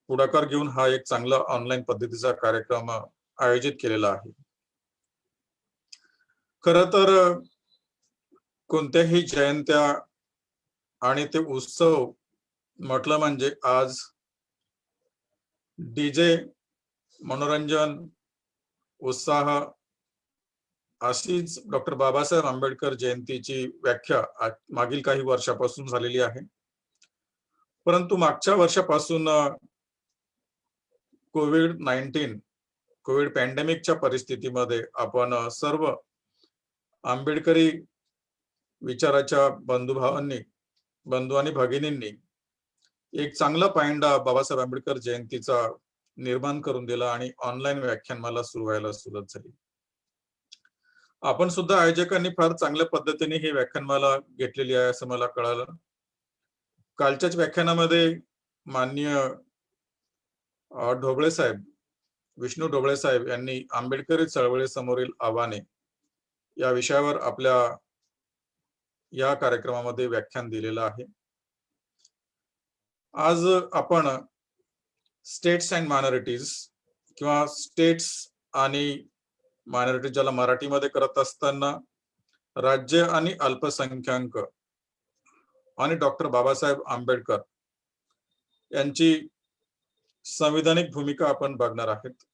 पुढाकार घेऊन हा एक चांगला ऑनलाईन पद्धतीचा कार्यक्रम आयोजित केलेला आहे. खरं तर कोणत्याही जयंत्या आणि ते उत्सव म्हटलं म्हणजे आज डीजे, मनोरंजन, उत्साह अशीच डॉक्टर बाबासाहेब आंबेडकर जयंतीची व्याख्या मागील काही वर्षापासून झालेली आहे. परंतु मागच्या वर्षापासून कोविड-19 कोविड पॅन्डेमिकच्या परिस्थितीमध्ये आपण सर्व आंबेडकरी विचाराच्या बंधू आणि भगिनींनी एक चांगला पायंडा बाबासाहेब आंबेडकर जयंतीचा निर्माण करून दिला आणि ऑनलाईन व्याख्यानमाला सुरू व्हायला सुरुवात झाली. आपण सुद्धा आयोजकांनी फार चांगल्या पद्धतीने ही व्याख्यानमाला घेतलेली आहे असं मला कळालं. कालच्याच व्याख्यानामध्ये माननीय ढोबळे साहेब, विष्णू ढोबळे साहेब यांनी आंबेडकरी चळवळीसमोरील आव्हाने या विषयावर आपल्या या कार्यक्रमामध्ये व्याख्यान दिलेलं आहे. आज आपण स्टेट्स अँड मायनॉरिटीज किंवा स्टेट्स आणि मायनॉरिटी ज्याला मराठीमध्ये करत असताना राज्य आणि अल्पसंख्याक आणि डॉक्टर बाबासाहेब आंबेडकर यांची संविधानिक भूमिका आपण बघणार आहोत.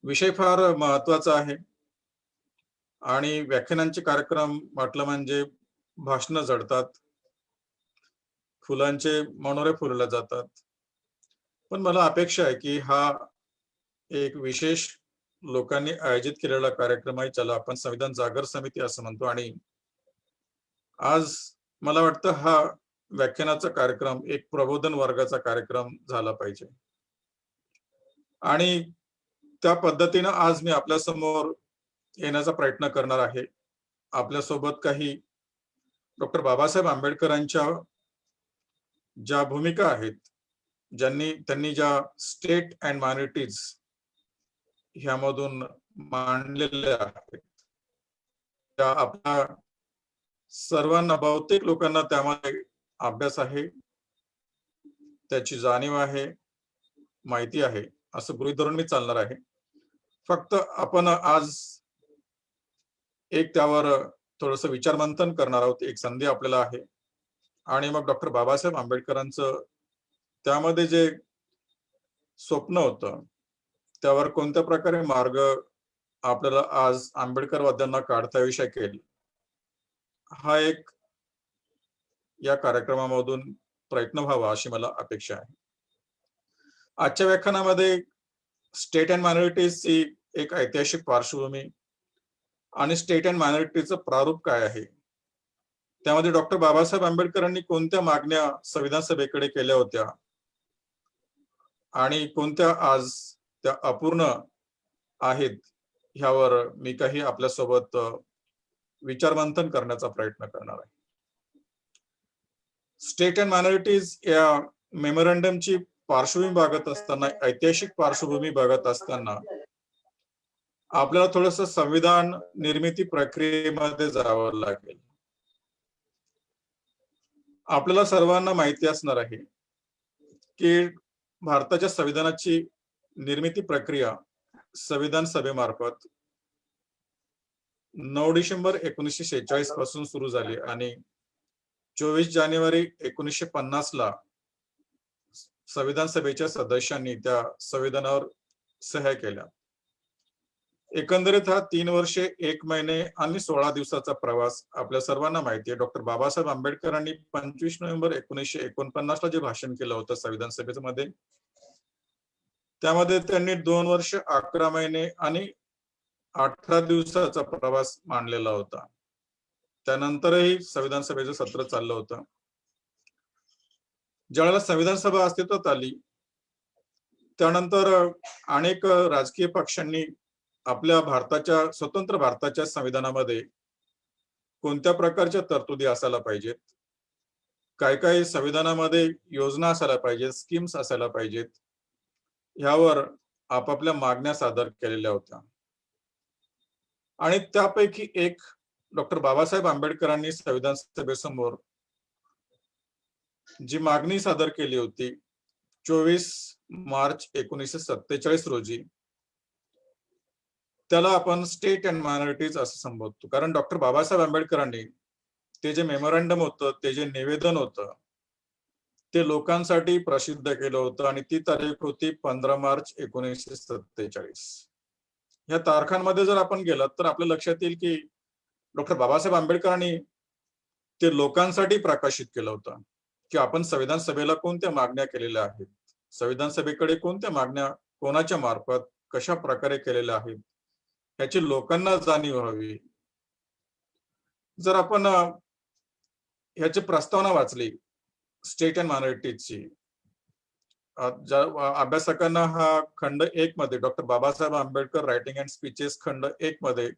विषय फार महत्वाचा आहे आणि व्याख्यानांचे कार्यक्रम म्हटलं म्हणजे भाषणं जडतात, फुलांचे मनोरे फुलले जातात. पण मला अपेक्षा आहे की हा एक विशेष लोकांनी आयोजित केलेला कार्यक्रम आहे, ज्याला आपण संविधान जागर समिती असं म्हणतो. आणि आज मला वाटतं हा व्याख्यानाचा कार्यक्रम एक प्रबोधन वर्गाचा कार्यक्रम झाला पाहिजे आणि त्या पद्धतीनं आज मी आपल्या समोर येण्याचा प्रयत्न करणार आहे. आपल्यासोबत काही डॉक्टर बाबासाहेब आंबेडकरांच्या ज्या भूमिका आहेत, त्यांनी ज्या स्टेट अँड मायनॉरिटीज ह्यामधून मांडलेल्या आहेत, त्या आपल्या सर्वांना, बहुतेक लोकांना त्यामध्ये अभ्यास आहे, त्याची जाणीव आहे, माहिती आहे असं गृहीत धरून मी चालणार आहे. फक्त आपण आज एक त्यावर थोडंसं विचारमंथन करणार आहोत. एक संधी आपल्याला आहे आणि मग डॉक्टर बाबासाहेब आंबेडकरांचं त्यामध्ये जे स्वप्न होतं त्यावर कोणत्या प्रकारे मार्ग आपल्याला आज आंबेडकरवाद्यांना काढता येऊ शकेल, हा एक या कार्यक्रमामधून प्रयत्न व्हावा अशी मला अपेक्षा आहे. आजच्या व्याख्यानामध्ये स्टेट अँड मायनॉरिटीज ही एक ऐतिहासिक पार्श्वभूमी आणि स्टेट अँड मायनॉरिटीचं प्रारूप काय आहे, त्यामध्ये डॉक्टर बाबासाहेब आंबेडकरांनी कोणत्या मागण्या संविधान सभेकडे केल्या होत्या आणि कोणत्या आज त्या अपूर्ण आहेत, ह्यावर मी काही आपल्यासोबत विचारमंथन करण्याचा प्रयत्न करणार आहे. स्टेट अँड मायनॉरिटीज या मेमोरंडमची पार्श्वभूमी बघत असताना, ऐतिहासिक पार्श्वभूमी बघत असताना आपल्याला थोडंसं संविधान निर्मिती प्रक्रियेमध्ये जावं लागेल. आपल्याला सर्वांना माहिती असणार आहे की भारताच्या संविधानाची निर्मिती प्रक्रिया संविधान सभेमार्फत 9 डिसेंबर 1946 पासून सुरू झाली आणि 24 जानेवारी 1950 ला संविधान सभेच्या सदस्यांनी त्या संविधानावर सह्या केल्या. एकंदरीत हा 3 वर्षे 1 महिने आणि 16 दिवसाचा प्रवास आपल्या सर्वांना माहिती आहे. डॉक्टर बाबासाहेब आंबेडकरांनी 25 नोव्हेंबर 1949 ला जे भाषण केलं होतं संविधान सभेमध्ये, त्यामध्ये त्यांनी 2 वर्ष 11 महिने आणि 18 दिवसाचा प्रवास मांडलेला होता. त्यानंतरही संविधान सभेचं सत्र चाललं होतं. ज्यावेळेला संविधान सभा अस्तित्वात आली त्यानंतर अनेक राजकीय पक्षांनी आपल्या स्वतंत्र भारताच्या संविधानामध्ये कोणत्या प्रकारच्या तरतुदी असायला पाहिजेत, काय काय संविधानामध्ये योजना असायला पाहिजेत, स्कीम्स असायला पाहिजेत, ह्यावर आपापल्या मागण्या सादर केलेल्या होत्या. आणि त्यापैकी एक डॉक्टर बाबासाहेब आंबेडकरांनी संविधान सभेसमोर जी मागणी सादर केली होती 24 मार्च 1947 रोजी त्याला आपण स्टेट अँड मायनॉरिटीज असं संबोधतो. कारण डॉक्टर बाबासाहेब आंबेडकरांनी ते जे मेमोरंडम होतं, ते जे निवेदन होतं, ते लोकांसाठी प्रसिद्ध केलं होतं आणि ती तारीख होती 15 मार्च 1947. या तारखांमध्ये जर आपण गेलात तर आपल्या लक्षात येईल की डॉक्टर बाबासाहेब आंबेडकरांनी ते लोकांसाठी प्रकाशित केलं होतं, की आपण संविधान सभेला कोणत्या मागण्या केलेल्या आहेत. संविधान सभेकडे कोणत्या मागण्या कोणाच्या मार्फत कशा प्रकारे केलेल्या आहेत, याची लोकांना जाणीव व्हावी. जर आपण ह्याची प्रस्तावना वाचली स्टेट अँड मायनॉरिटीजची, अभ्यासकांना हा खंड 1 मध्ये doctor Babasaheb Ambedkar writing and speeches खंड 1 मध्ये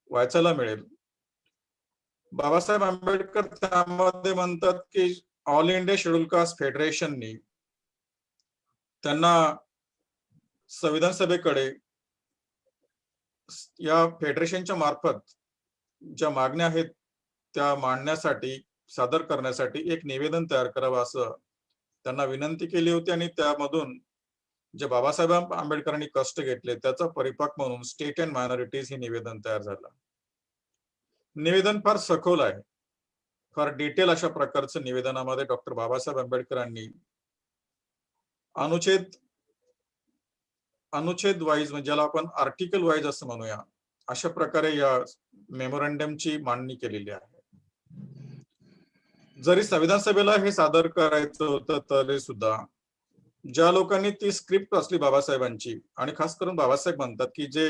वाचायला मिळेल. बाबासाहेब आंबेडकर त्यामध्ये म्हणतात की ऑल इंडिया शेड्यूल कास्ट फेडरेशननी त्यांना संविधान सभेकडे या फेडरेशनच्या मार्फत ज्या मागण्या आहेत त्या मांडण्यासाठी, सादर करण्यासाठी एक निवेदन तयार करावं असं त्यांना विनंती केली होती आणि त्यामधून जे बाबासाहेब आंबेडकरांनी कष्ट घेतले त्याचा परिपाक म्हणून स्टेट अँड मायनॉरिटीज हे निवेदन तयार झालं. निवेदन फार सखोल आहे, फार डिटेल अशा प्रकारचं निवेदनामध्ये डॉक्टर बाबासाहेब आंबेडकरांनी अनुच्छेद अनुच्छेद वाईज म्हणजे ज्याला आपण आर्टिकल वाईज असं म्हणूया, अशा प्रकारे या मेमोरंडमची मांडणी केलेली आहे. जरी संविधान सभेला हे सादर करायचं होतं तरी सुद्धा ज्या लोकांनी ती स्क्रिप्ट वाचली बाबासाहेबांची, आणि खास करून बाबासाहेब म्हणतात की जे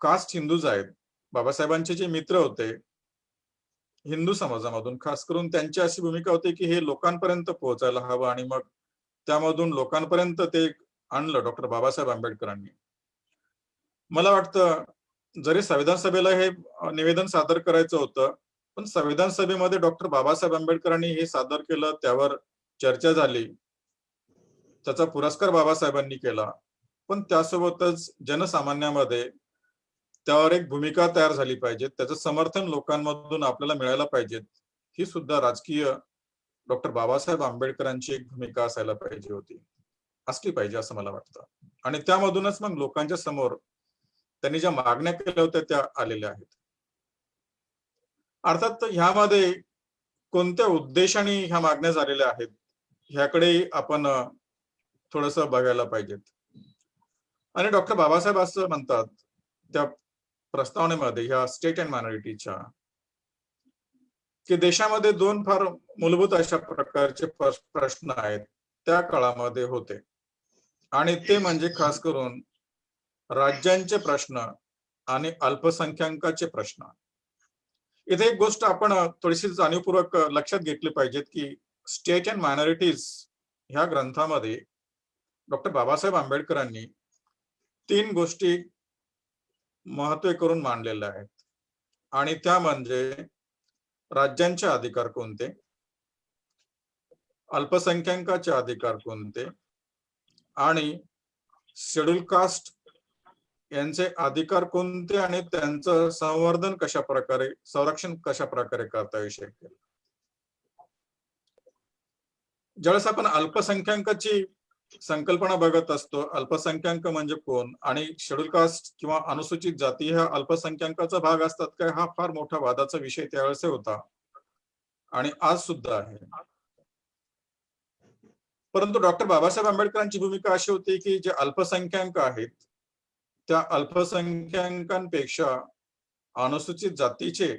कास्ट हिंदूज आहेत, बाबासाहेबांचे जे मित्र होते हिंदू समाजामधून, खास करून त्यांची अशी भूमिका होती की हे लोकांपर्यंत पोहोचायला हवं आणि मग त्यामधून लोकांपर्यंत ते आणलं डॉक्टर बाबासाहेब आंबेडकरांनी. मला वाटतं जरी संविधान सभेला हे निवेदन सादर करायचं होतं, पण संविधान सभेमध्ये डॉक्टर बाबासाहेब आंबेडकरांनी हे सादर केलं, त्यावर चर्चा झाली, त्याचा पुरस्कार बाबासाहेबांनी केला. पण त्यासोबतच जनसामान्यामध्ये त्यावर एक भूमिका तयार झाली पाहिजे, त्याचं समर्थन लोकांमधून आपल्याला मिळायला पाहिजे. ही सुद्धा राजकीय डॉक्टर बाबासाहेब आंबेडकरांची एक भूमिका असायला पाहिजे होती, असली पाहिजे असं मला वाटतं. आणि त्यामधूनच मग लोकांच्या समोर त्यांनी ज्या मागण्या केल्या होत्या त्या आलेल्या आहेत. अर्थात ह्यामध्ये कोणत्या उद्देशाने ह्या मागण्या झालेल्या आहेत ह्याकडे आपण थोडंसं बघायला पाहिजेत. आणि डॉक्टर बाबासाहेब असं म्हणतात त्या प्रस्तावनेमध्ये ह्या स्टेट अँड मायनॉरिटीच्या, की देशामध्ये 2 फार मूलभूत अशा प्रकारचे प्रश्न आहेत त्या काळामध्ये होते, आणि ते म्हणजे खास करून राज्यांचे प्रश्न आणि अल्पसंख्याकांचे प्रश्न. इथे एक गोष्ट आपण थोडीशी जाणीवपूर्वक लक्षात घेतली पाहिजेत की स्टेट अँड मायनॉरिटीज ह्या ग्रंथामध्ये डॉक्टर बाबासाहेब आंबेडकरांनी 3 गोष्टी महत्त्व करून मांडलेल्या आहेत, आणि त्या म्हणजे राज्यांचे अधिकार कोणते, अल्पसंख्याकांचे अधिकार कोणते, आणि शेड्यूल कास्ट यांचे अधिकार कोणते आणि त्यांचं संवर्धन कशा प्रकारे, संरक्षण कशा प्रकारे करता येऊ शकेल. ज्यावेळेस आपण अल्पसंख्याकांची संकल्पना बघत असतो, अल्पसंख्याक म्हणजे कोण आणि शेड्यूल कास्ट किंवा अनुसूचित जाती ह्या अल्पसंख्याकाचा भाग असतात काय, हा फार मोठा वादाचा विषय त्यावेळेस होता आणि आज सुद्धा आहे. परंतु डॉक्टर बाबासाहेब आंबेडकरांची भूमिका अशी होती की जे अल्पसंख्याक आहेत त्या अल्पसंख्याकांपेक्षा अनुसूचित जातीचे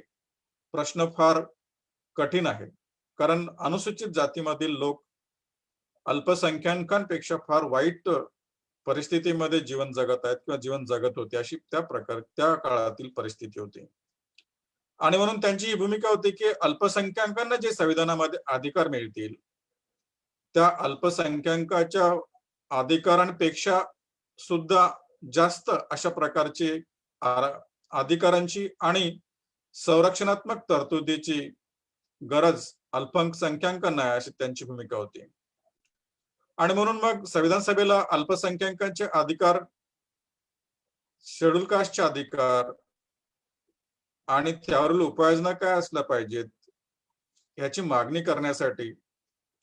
प्रश्न फार कठीण आहेत. कारण अनुसूचित जातीमधील लोक अल्पसंख्याकांपेक्षा फार वाईट परिस्थितीमध्ये जीवन जगत आहेत किंवा जीवन जगत होते, अशी त्या काळातील परिस्थिती होती. आणि म्हणून त्यांची ही भूमिका होती की अल्पसंख्याकांना जे संविधानामध्ये अधिकार मिळतील त्या अल्पसंख्याकाच्या अधिकारांपेक्षा सुद्धा जास्त अशा प्रकारचे अधिकारांची आणि संरक्षणात्मक तरतुदीची गरज अल्पसंख्याकांना आहे, अशी त्यांची भूमिका होती. आणि म्हणून मग संविधान सभेला अल्पसंख्याकांचे अधिकार, शेड्यूल कास्टचे अधिकार आणि त्यावरील उपाययोजना काय असल्या पाहिजेत याची मागणी करण्यासाठी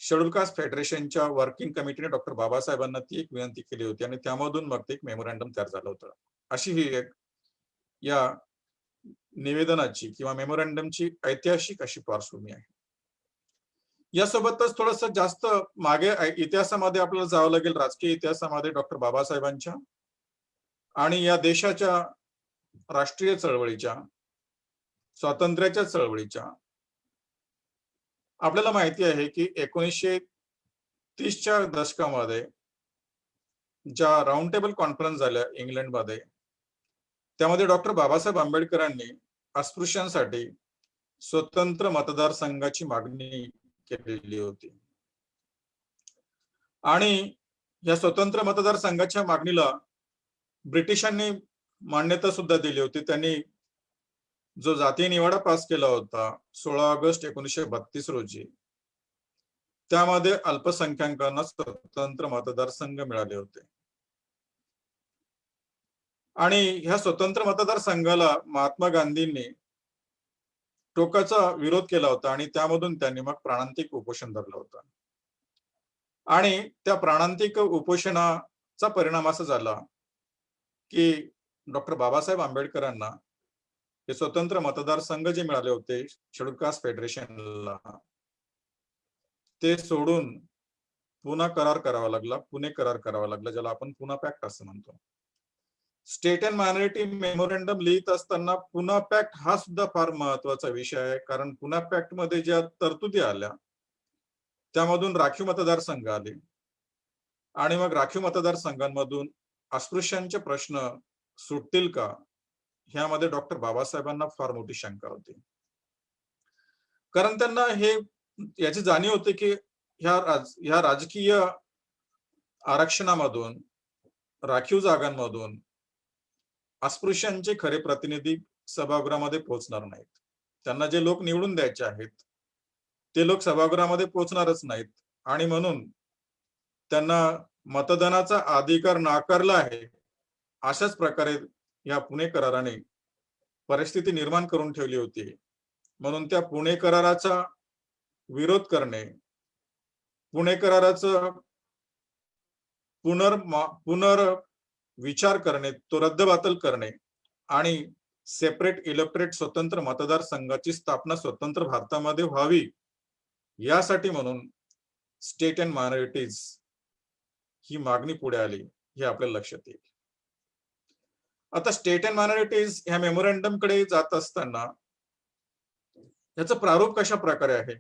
शेड्यूल कास्ट फेडरेशनच्या वर्किंग कमिटीने डॉक्टर बाबासाहेबांना ती एक विनंती केली होती आणि त्यामधून मग ते एक मेमोरँडम तयार झालं होतं. अशी ही एक या निवेदनाची किंवा मेमोरँडमची ऐतिहासिक अशी पार्श्वभूमी आहे. यासोबतच थोडस जास्त मागे इतिहासामध्ये आपल्याला जावं लागेल, राजकीय इतिहासामध्ये डॉक्टर बाबासाहेबांच्या आणि या देशाच्या राष्ट्रीय चळवळीच्या, स्वातंत्र्याच्या चळवळीच्या. आपल्याला माहिती आहे की 1930च्या दशकामध्ये ज्या राऊंड टेबल कॉन्फरन्स झाल्या इंग्लंडमध्ये, त्यामध्ये डॉक्टर बाबासाहेब आंबेडकरांनी अस्पृश्यांसाठी स्वतंत्र मतदारसंघाची मागणी केलेली होती आणि या स्वतंत्र मतदारसंघाच्या मागणीला ब्रिटिशांनी मान्यता सुद्धा दिली होती. त्यांनी जो जातीय निवाडा पास केला होता 16 ऑगस्ट 1932 रोजी, त्यामध्ये अल्पसंख्याकांना स्वतंत्र मतदारसंघ मिळाले होते आणि ह्या स्वतंत्र मतदारसंघाला महात्मा गांधींनी टोकाचा विरोध केला होता आणि त्यामधून त्यांनी मग प्राणांतिक उपोषण धरलं होतं आणि त्या प्राणांतिक उपोषणाचा परिणाम असा झाला की डॉक्टर बाबासाहेब आंबेडकरांना हे स्वतंत्र मतदारसंघ जे मिळाले होते शेड्यूल कास्ट फेडरेशनला, ते सोडून पुणे करार करावा लागला, ज्याला आपण पुणे पॅक्ट असं म्हणतो. स्टेट अँड मायनॉरिटी मेमोरँडम लिहित असताना पुणे पॅक्ट हा सुद्धा फार महत्वाचा विषय आहे, कारण पुणे पॅक्ट मध्ये ज्या तरतुदी आल्या त्यामधून राखीव मतदारसंघ आले आणि मग राखीव मतदारसंघांमधून अस्पृश्यांचे प्रश्न सुटतील का, ह्यामध्ये डॉक्टर बाबासाहेबांना फार मोठी शंका होती. कारण त्यांना याची जाणीव होती की ह्या राजकीय आरक्षणामधून, राखीव जागांमधून अस्पृश्यांचे खरे प्रतिनिधी सभागृहामध्ये पोहोचणार नाहीत. त्यांना जे लोक निवडून द्यायचे आहेत ते लोक सभागृहामध्ये पोहोचणारच नाहीत आणि म्हणून त्यांना मतदानाचा अधिकार नाकारला आहे, अशाच प्रकारे या पुणे कराराने परिस्थिती निर्माण करून ठेवली होती. म्हणून त्या पुणे कराराचा विरोध करणे, पुणे कराराचं पुनर्विचार करणे, तो रद्दबातल करणे आणि सेपरेट इलेक्टोरेट स्वतंत्र मतदारसंघाची स्थापना स्वतंत्र भारतामध्ये व्हावी, यासाठी म्हणून स्टेट अँड मायनॉरिटीज ही मागणी पुढे आली, हे आपल्याला लक्षात येईल. आता स्टेट अँड मायनॉरिटीज ह्या मेमोरँडम कडे जात असताना याचं प्रारूप कशा प्रकारे आहे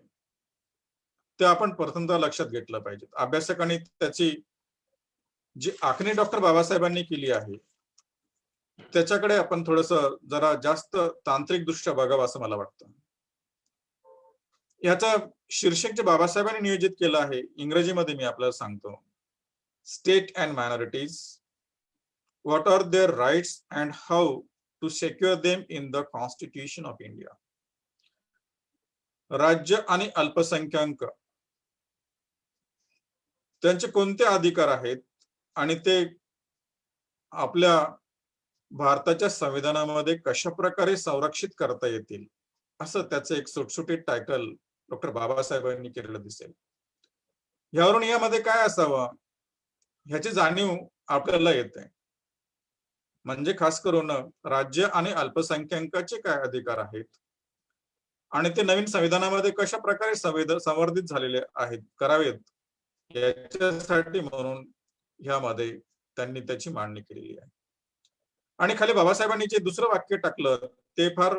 ते आपण प्रथमतः लक्षात घेतलं पाहिजे. अभ्यासकांनी त्याची जी आखणी डॉक्टर बाबासाहेबांनी केली आहे त्याच्याकडे आपण थोडस जरा जास्त तांत्रिक दृष्ट्या बघावं असं मला वाटतं. याचा शीर्षक जे बाबासाहेबांनी नियोजित केलं आहे, इंग्रजीमध्ये मी आपल्याला सांगतो, state and minorities, what are their rights and how to secure them in the Constitution of India. राज्य आणि अल्पसंख्याक त्यांचे कोणते अधिकार आहेत आणि ते आपल्या भारताच्या संविधानामध्ये कशा प्रकारे संरक्षित करता येतील, असं त्याचं एक सुटसुटीत टायटल डॉक्टर बाबासाहेबांनी केलेलं दिसेल. यावरून यामध्ये काय असावं ह्याची जाणीव आपल्याला येते. म्हणजे खास करून राज्य आणि अल्पसंख्याकांचे काय अधिकार आहेत आणि ते नवीन संविधानामध्ये कशा प्रकारे संवर्धित झालेले आहेत, करावेत, याच्यासाठी म्हणून ह्यामध्ये त्यांनी त्याची मांडणी केलेली आहे. आणि खाली बाबासाहेबांनी जे दुसरं वाक्य टाकलं ते फार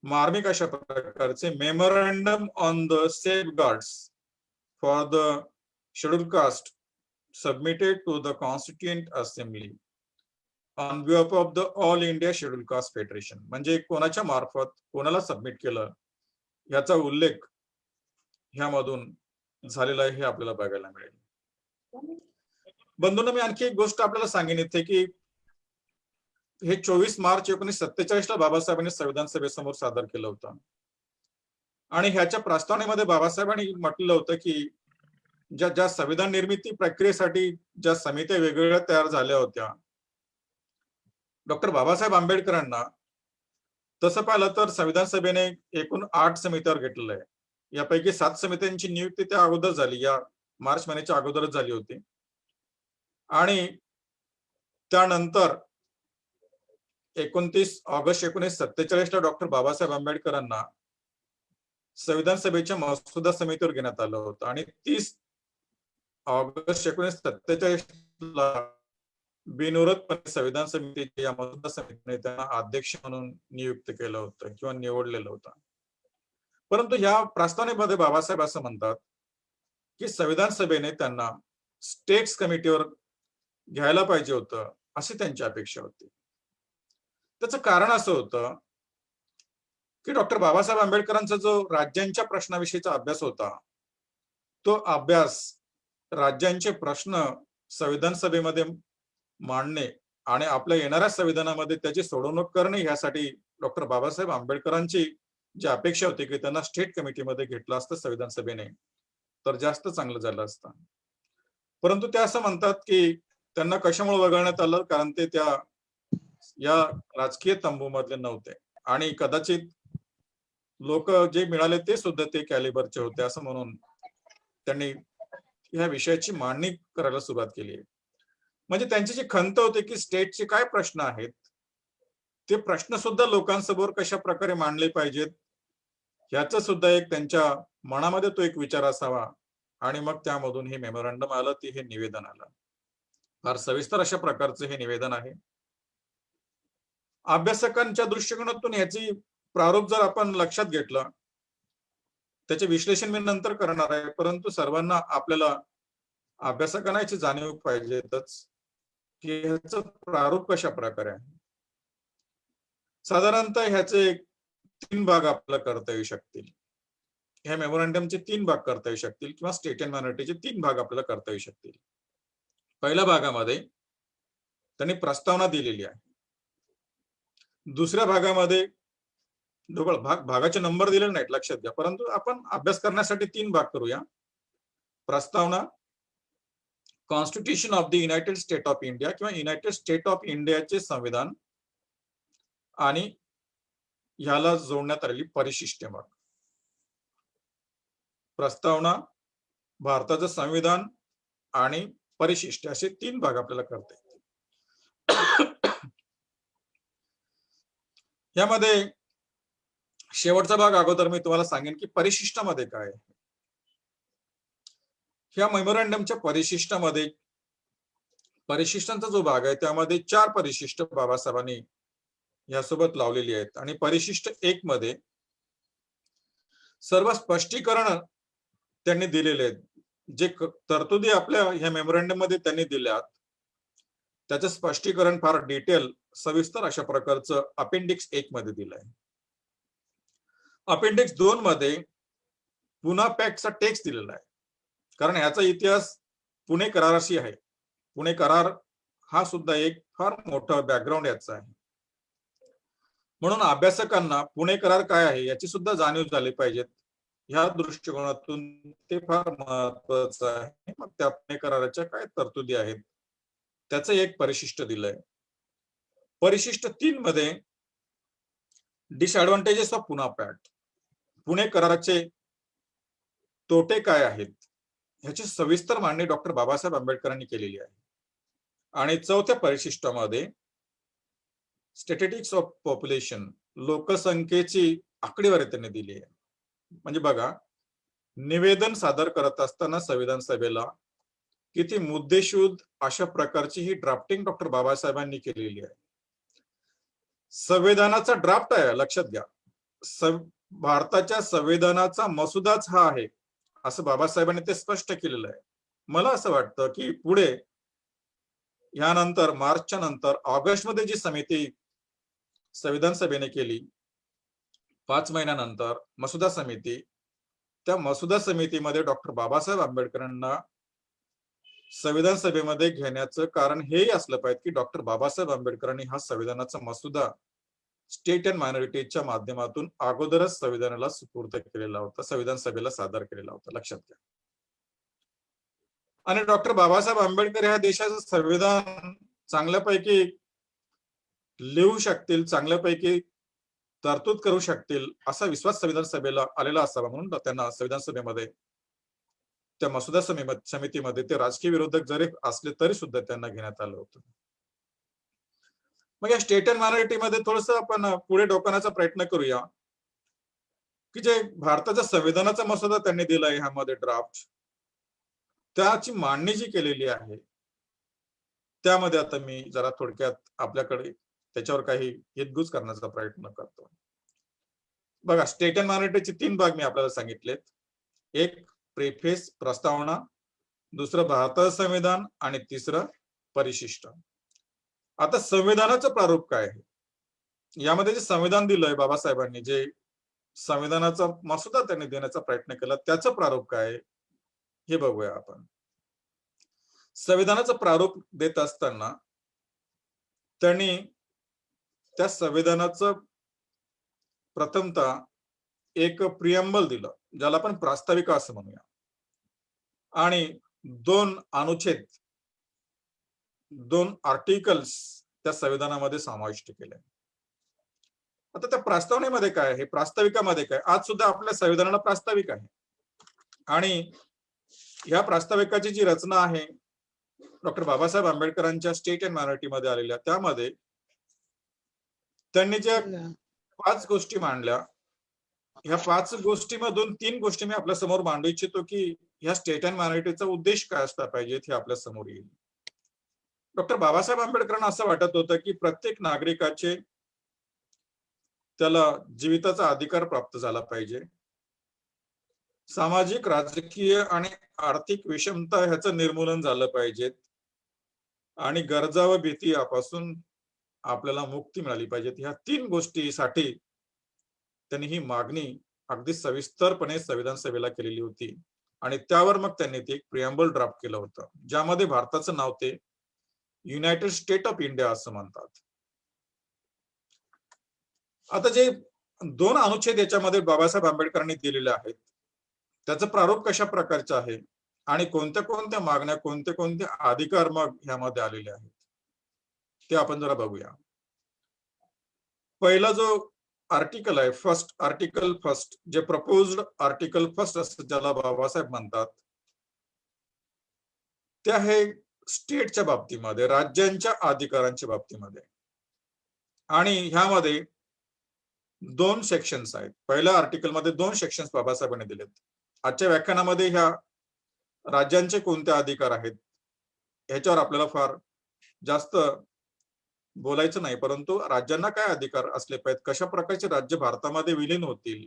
मार्मिक अशा प्रकारचे, memorandum on the safeguards for the schedule caste submitted to the Constituent Assembly on behalf of the All India Schedule Caste Federation. म्हणजे कोणाच्या मार्फत कोणाला सबमिट केलं याचा उल्लेख ह्यामधून झालेला आहे, हे आपल्याला बघायला मिळेल. बंधूंनो, मी आणखी एक गोष्ट आपल्याला सांगेन इथे की हे 24 मार्च 1947 ला बाबासाहेबांनी संविधान सभेसमोर सादर केलं होतं आणि ह्याच्या प्रस्तावनेमध्ये बाबासाहेबांनी म्हटलेलं होतं की ज्या संविधान निर्मिती प्रक्रियेसाठी ज्या समित्या वेगवेगळ्या तयार झाल्या होत्या, डॉक्टर बाबासाहेब आंबेडकरांना तसं पाहिलं तर संविधान सभेने एकूण 8 समित्यावर घेतलेलं आहे. यापैकी 7 समित्यांची नियुक्ती त्या अगोदर झाली, या मार्च महिन्याच्या अगोदरच झाली होती. आणि त्यानंतर 29 ऑगस्ट 1947 ला डॉक्टर बाबासाहेब आंबेडकरांना संविधान सभेच्या मसुदा समितीवर घेण्यात आलं होतं आणि 30 ऑगस्ट 1947 ला बिनविरोधपणे संविधान समितीच्या या मसुदा समितीने त्यांना अध्यक्ष म्हणून नियुक्त केलं होतं किंवा निवडलेलं होतं. परंतु या प्रस्तावनेमध्ये बाबासाहेब असं म्हणतात की संविधान सभेने त्यांना स्टेट्स कमिटीवर घ्यायला पाहिजे होतं, अशी त्यांची अपेक्षा होती. त्याचं कारण असं होतं की डॉक्टर बाबासाहेब आंबेडकरांचा जो राज्यांच्या प्रश्नाविषयीचा अभ्यास होता, तो अभ्यास राज्यांचे प्रश्न संविधान सभेमध्ये मांडणे आणि आपल्या येणाऱ्या संविधानामध्ये त्याची सोडवणूक करणे, यासाठी डॉक्टर बाबासाहेब आंबेडकरांची जी अपेक्षा होती की त्यांना स्टेट कमिटीमध्ये घेतलं असतं संविधान सभेने, तर जास्त चांगलं झालं असतं. परंतु ते असं म्हणतात की त्यांना कशामुळे वगळण्यात आलं, कारण ते त्या या राजकीय तंबूमधले नव्हते आणि कदाचित लोक जे मिळाले ते सुद्धा ते कॅलिबरचे होते, असं म्हणून त्यांनी ह्या विषयाची मांडणी करायला सुरुवात केली. म्हणजे त्यांची जी खंत होती की स्टेटचे काय प्रश्न आहेत, ते प्रश्न सुद्धा लोकांसमोर कशा प्रकारे मांडले पाहिजेत, ह्याचं सुद्धा एक त्यांच्या मनामध्ये तो एक विचार असावा. आणि मग त्यामधून हे मेमोरंडम आलं, ते हे निवेदन आलं. फार सविस्तर अशा प्रकारचं हे निवेदन आहे. अभ्यासकांच्या दृष्टिकोनातून याची प्रारूप जर आपण लक्षात घेतलं, त्याचे विश्लेषण मी नंतर करणार आहे, परंतु सर्वांना आपल्याला अभ्यासकांना याची जाणीव पाहिजेतच की ह्याचं प्रारूप कशा प्रकारे आहे. साधारणतः ह्याचे 3 भाग आपल्याला करता येऊ शकतील. ह्या मेमोरंडमचे 3 भाग करता येऊ शकतील किंवा स्टेट अँड मायनॉरिटीचे 3 भाग आपल्याला करता येऊ शकतील. पहिल्या भागामध्ये त्यांनी प्रस्तावना दिलेली आहे. दुसऱ्या भागामध्ये भागाचे नंबर दिलेले नाहीत, लक्षात घ्या, परंतु आपण अभ्यास करण्यासाठी 3 भाग करूया. प्रस्तावना, constitution of the United state of India किंवा युनायटेड स्टेट ऑफ इंडियाचे संविधान आणि ह्याला जोडण्यात आलेली परिशिष्ट भाग. प्रस्तावना, भारताचं संविधान आणि परिशिष्ट असे 3 भाग आपल्याला करता येतील. यामध्ये शेवटचा भाग अगोदर मी तुम्हाला सांगेन की परिशिष्टामध्ये काय आहे. ह्या मेमोरंडमच्या परिशिष्टामध्ये परिशिष्टांचा जो भाग आहे त्यामध्ये 4 परिशिष्ट बाबासाहेबांनी यासोबत लावलेली आहेत आणि परिशिष्ट 1 मध्ये सर्व स्पष्टीकरण त्यांनी दिलेले आहेत. जे तरतुदी आपल्या ह्या मेमोरंडम मध्ये त्यांनी दिल्यात, त्याचं स्पष्टीकरण फार डिटेल सविस्तर अशा प्रकारचं अपेंडिक्स 1 मध्ये दिलंय. अपेंडिक्स 2 मध्ये पुना पॅक्टचा टेक्स्ट दिलेला आहे, कारण याचा इतिहास पुणे कराराशी आहे. पुणे करार हा सुद्धा एक फार मोठा बॅकग्राऊंड याचा आहे. म्हणून अभ्यासकांना पुणे करार काय आहे याची सुद्धा जाणीव झाली पाहिजेत. ह्या दृष्टिकोनातून ते फार महत्वाचं आहे. मग त्या पुणे कराराच्या काय तरतुदी आहेत त्याचं एक परिशिष्ट दिलंय. परिशिष्ट 3 मध्ये disadvantages of Poona Pact, Pune कराराचे तोटे काय आहेत ह्याची सविस्तर मांडणी डॉक्टर बाबासाहेब आंबेडकरांनी केलेली आहे. आणि 4थ्या परिशिष्टामध्ये स्टॅटिस्टिक्स ऑफ पॉप्युलेशन, लोकसंख्येची आकडेवारी त्यांनी दिली आहे. म्हणजे बघा, निवेदन सादर करत असताना संविधान सभेला किती मुद्देसूद अशा प्रकारची ही ड्राफ्टिंग डॉक्टर बाबासाहेबांनी केलेली आहे. संविधानाचा ड्राफ्ट आहे, लक्षात घ्या. भारताच्या संविधानाचा मसुदाच हा आहे असं बाबासाहेबांनी ते स्पष्ट केलेलं आहे. मला असं वाटतं की पुढे यानंतर मार्चच्या नंतर ऑगस्ट मध्ये जी समिती संविधान सभेने केली 5 महिन्यानंतर मसुदा समिती, त्या मसुदा समितीमध्ये डॉक्टर बाबासाहेब आंबेडकरांना संविधान सभेमध्ये घेण्याचं कारण हेही असलं पाहिजे की डॉक्टर बाबासाहेब आंबेडकरांनी हा संविधानाचा मसुदा स्टेट अँड मायनॉरिटीच्या माध्यमातून अगोदरच संविधानाला सुपूर्द केलेला होता, संविधान सभेला सादर केलेला होता, लक्षात घ्या. आणि डॉक्टर बाबासाहेब आंबेडकर ह्या देशाचं संविधान चांगल्यापैकी लिहू शकतील, चांगल्यापैकी तरतूद करू शकतील असा विश्वास संविधान सभेला आलेला असावा, म्हणून त्यांना संविधान सभेमध्ये त्या मसुदा समितीमध्ये ते राजकीय विरोधक जरी असले तरी सुद्धा त्यांना घेण्यात आलं होतं. मग या स्टेट अँड मायनॉरिटी मध्ये थोडस आपण पुढे डोकावण्याचा प्रयत्न करूया की जे भारताच्या संविधानाचा मसुदा त्यांनी दिलाय ह्यामध्ये ड्राफ्ट, त्याची मांडणी जी केलेली आहे त्यामध्ये आता मी जरा थोडक्यात आपल्याकडे त्याच्यावर काही हितगुज करण्याचा प्रयत्न करतो. बघा, स्टेट अँड मायनॉरिटीचे 3 भाग मी आपल्याला सांगितलेत. एक प्रेफेस प्रस्तावना, दुसरं भारताचं संविधान आणि तिसरं परिशिष्ट. आता संविधानाचं प्रारूप काय आहे? यामध्ये जे संविधान दिलंय बाबासाहेबांनी, जे संविधानाचा मसुदा त्यांनी देण्याचा प्रयत्न केला, त्याचं प्रारूप काय आहे हे बघूया आपण. संविधानाचं प्रारूप देत असताना त्यांनी त्या संविधानाचं प्रथमतः एक प्रिएम्बल दिलं, ज्याला आपण प्रास्ताविका असं म्हणूया, आणि 2 अनुच्छेद, 2 आर्टिकल्स त्या संविधानामध्ये समाविष्ट केले. आता त्या प्रस्तावनेमध्ये काय आहे, प्रास्ताविकामध्ये काय, आज सुद्धा आपल्या संविधानाला प्रास्ताविक आहे आणि या प्रास्ताविकाची जी रचना आहे डॉक्टर बाबासाहेब आंबेडकरांच्या स्टेट अँड मायनॉरिटी मध्ये आलेल्या, त्यामध्ये त्यांनी ज्या 5 गोष्टी मांडल्या, ह्या 5 गोष्टीमधून 3 गोष्टी मी आपल्या समोर मांडू इच्छितो की ह्या स्टेट अँड मायनॉरिटीचा उद्देश काय असला पाहिजे हे आपल्या समोर येईल. डॉक्टर बाबासाहेब आंबेडकरांना असं वाटत होतं की प्रत्येक नागरिकाचे त्याला जीविताचा अधिकार प्राप्त झाला पाहिजे, सामाजिक, राजकीय आणि आर्थिक विषमता ह्याचं निर्मूलन झालं पाहिजे आणि गरजा व भीती यापासून आपल्याला मुक्ती मिळाली पाहिजे. ह्या 3 गोष्टीसाठी त्यांनी ही मागणी अगदी सविस्तरपणे संविधान सभेला केलेली होती आणि त्यावर मग त्यांनी ते प्रिएम्बल ड्राफ्ट केलं होतं, ज्यामध्ये भारताचं नाव ते युनायटेड स्टेट ऑफ इंडिया असं म्हणतात. आता जे 2 अनुच्छेद याच्यामध्ये बाबासाहेब आंबेडकरांनी दिलेले आहेत, त्याचं प्रारूप कशा प्रकारचं आहे आणि कोणत्या कोणत्या मागण्या, कोणते कोणते अधिकार मग ह्यामध्ये आलेले आहेत ते आपण जरा बघूया. पहिला जो आर्टिकल आहे, फर्स्ट आर्टिकल फर्स्ट, जे प्रपोज्ड आर्टिकल फर्स्ट असं ज्याला बाबासाहेब म्हणतात, ते आहे स्टेटच्या बाबतीमध्ये, राज्यांच्या अधिकारांच्या बाबतीमध्ये. आणि ह्यामध्ये 2 सेक्शन्स आहेत. पहिल्या आर्टिकल मध्ये 2 सेक्शन्स बाबासाहेबांनी दिलेत. आजच्या व्याख्यानामध्ये ह्या राज्यांचे कोणते अधिकार आहेत ह्याच्यावर आपल्याला फार जास्त बोलायचं नाही, परंतु राज्यांना काय अधिकार असले पाहिजेत, कशा प्रकारचे राज्य भारतामध्ये विलीन होतील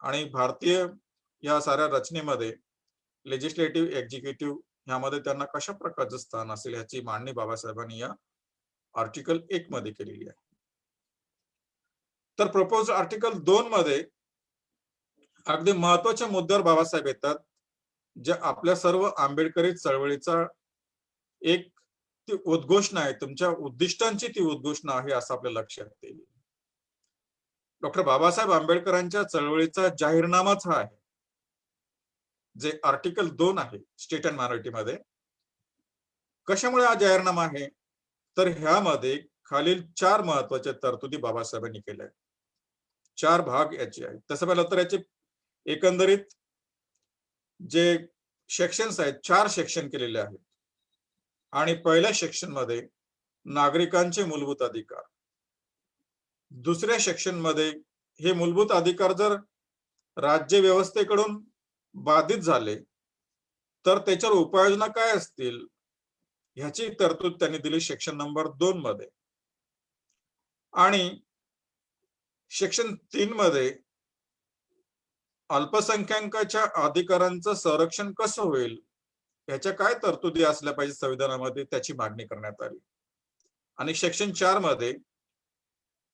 आणि भारतीय या साऱ्या रचनेमध्ये लेजिस्लेटिव्ह, एक्झिक्युटिव्ह ह्यामध्ये त्यांना कशा प्रकारचं स्थान असेल ह्याची मांडणी बाबासाहेबांनी या आर्टिकल 1 मध्ये केलेली आहे. तर प्रपोज आर्टिकल 2 मध्ये अगदी महत्वाच्या मुद्द्यावर बाबासाहेब येतात, जे आपल्या सर्व आंबेडकरी चळवळीचा एक ती उद्घोषणा आहे, तुमच्या उद्दिष्टांची ती उद्घोषणा आहे असं आपल्या लक्षात येईल. डॉक्टर बाबासाहेब आंबेडकरांच्या चळवळीचा जाहीरनामाच हा आहे, जे आर्टिकल 2 आहे स्टेट अँड मायनॉरिटी मध्ये. कशामुळे हा जाहीरनामा आहे, तर ह्यामध्ये खालील 4 महत्वाच्या तरतुदी बाबासाहेबांनी केल्या आहेत. 4 भाग याचे आहेत. तसं पाहिलं तर याचे एकंदरीत जे सेक्शन्स आहेत, 4 सेक्शन केलेले आहेत. आणि पहिल्या सेक्शन मध्ये नागरिकांचे मूलभूत अधिकार, दुसऱ्या सेक्शन मध्ये हे मूलभूत अधिकार जर राज्य व्यवस्थेकडून बाधित झाले तर त्याच्यावर उपाययोजना काय असतील ह्याची तरतूद त्यांनी दिली सेक्शन नंबर 2 मध्ये. आणि सेक्शन 3 मध्ये अल्पसंख्याकांच्या अधिकारांचं संरक्षण कसं होईल ह्याच्या काय तरतुदी असल्या पाहिजे संविधानामध्ये त्याची मागणी करण्यात आली. आणि सेक्शन 4 मध्ये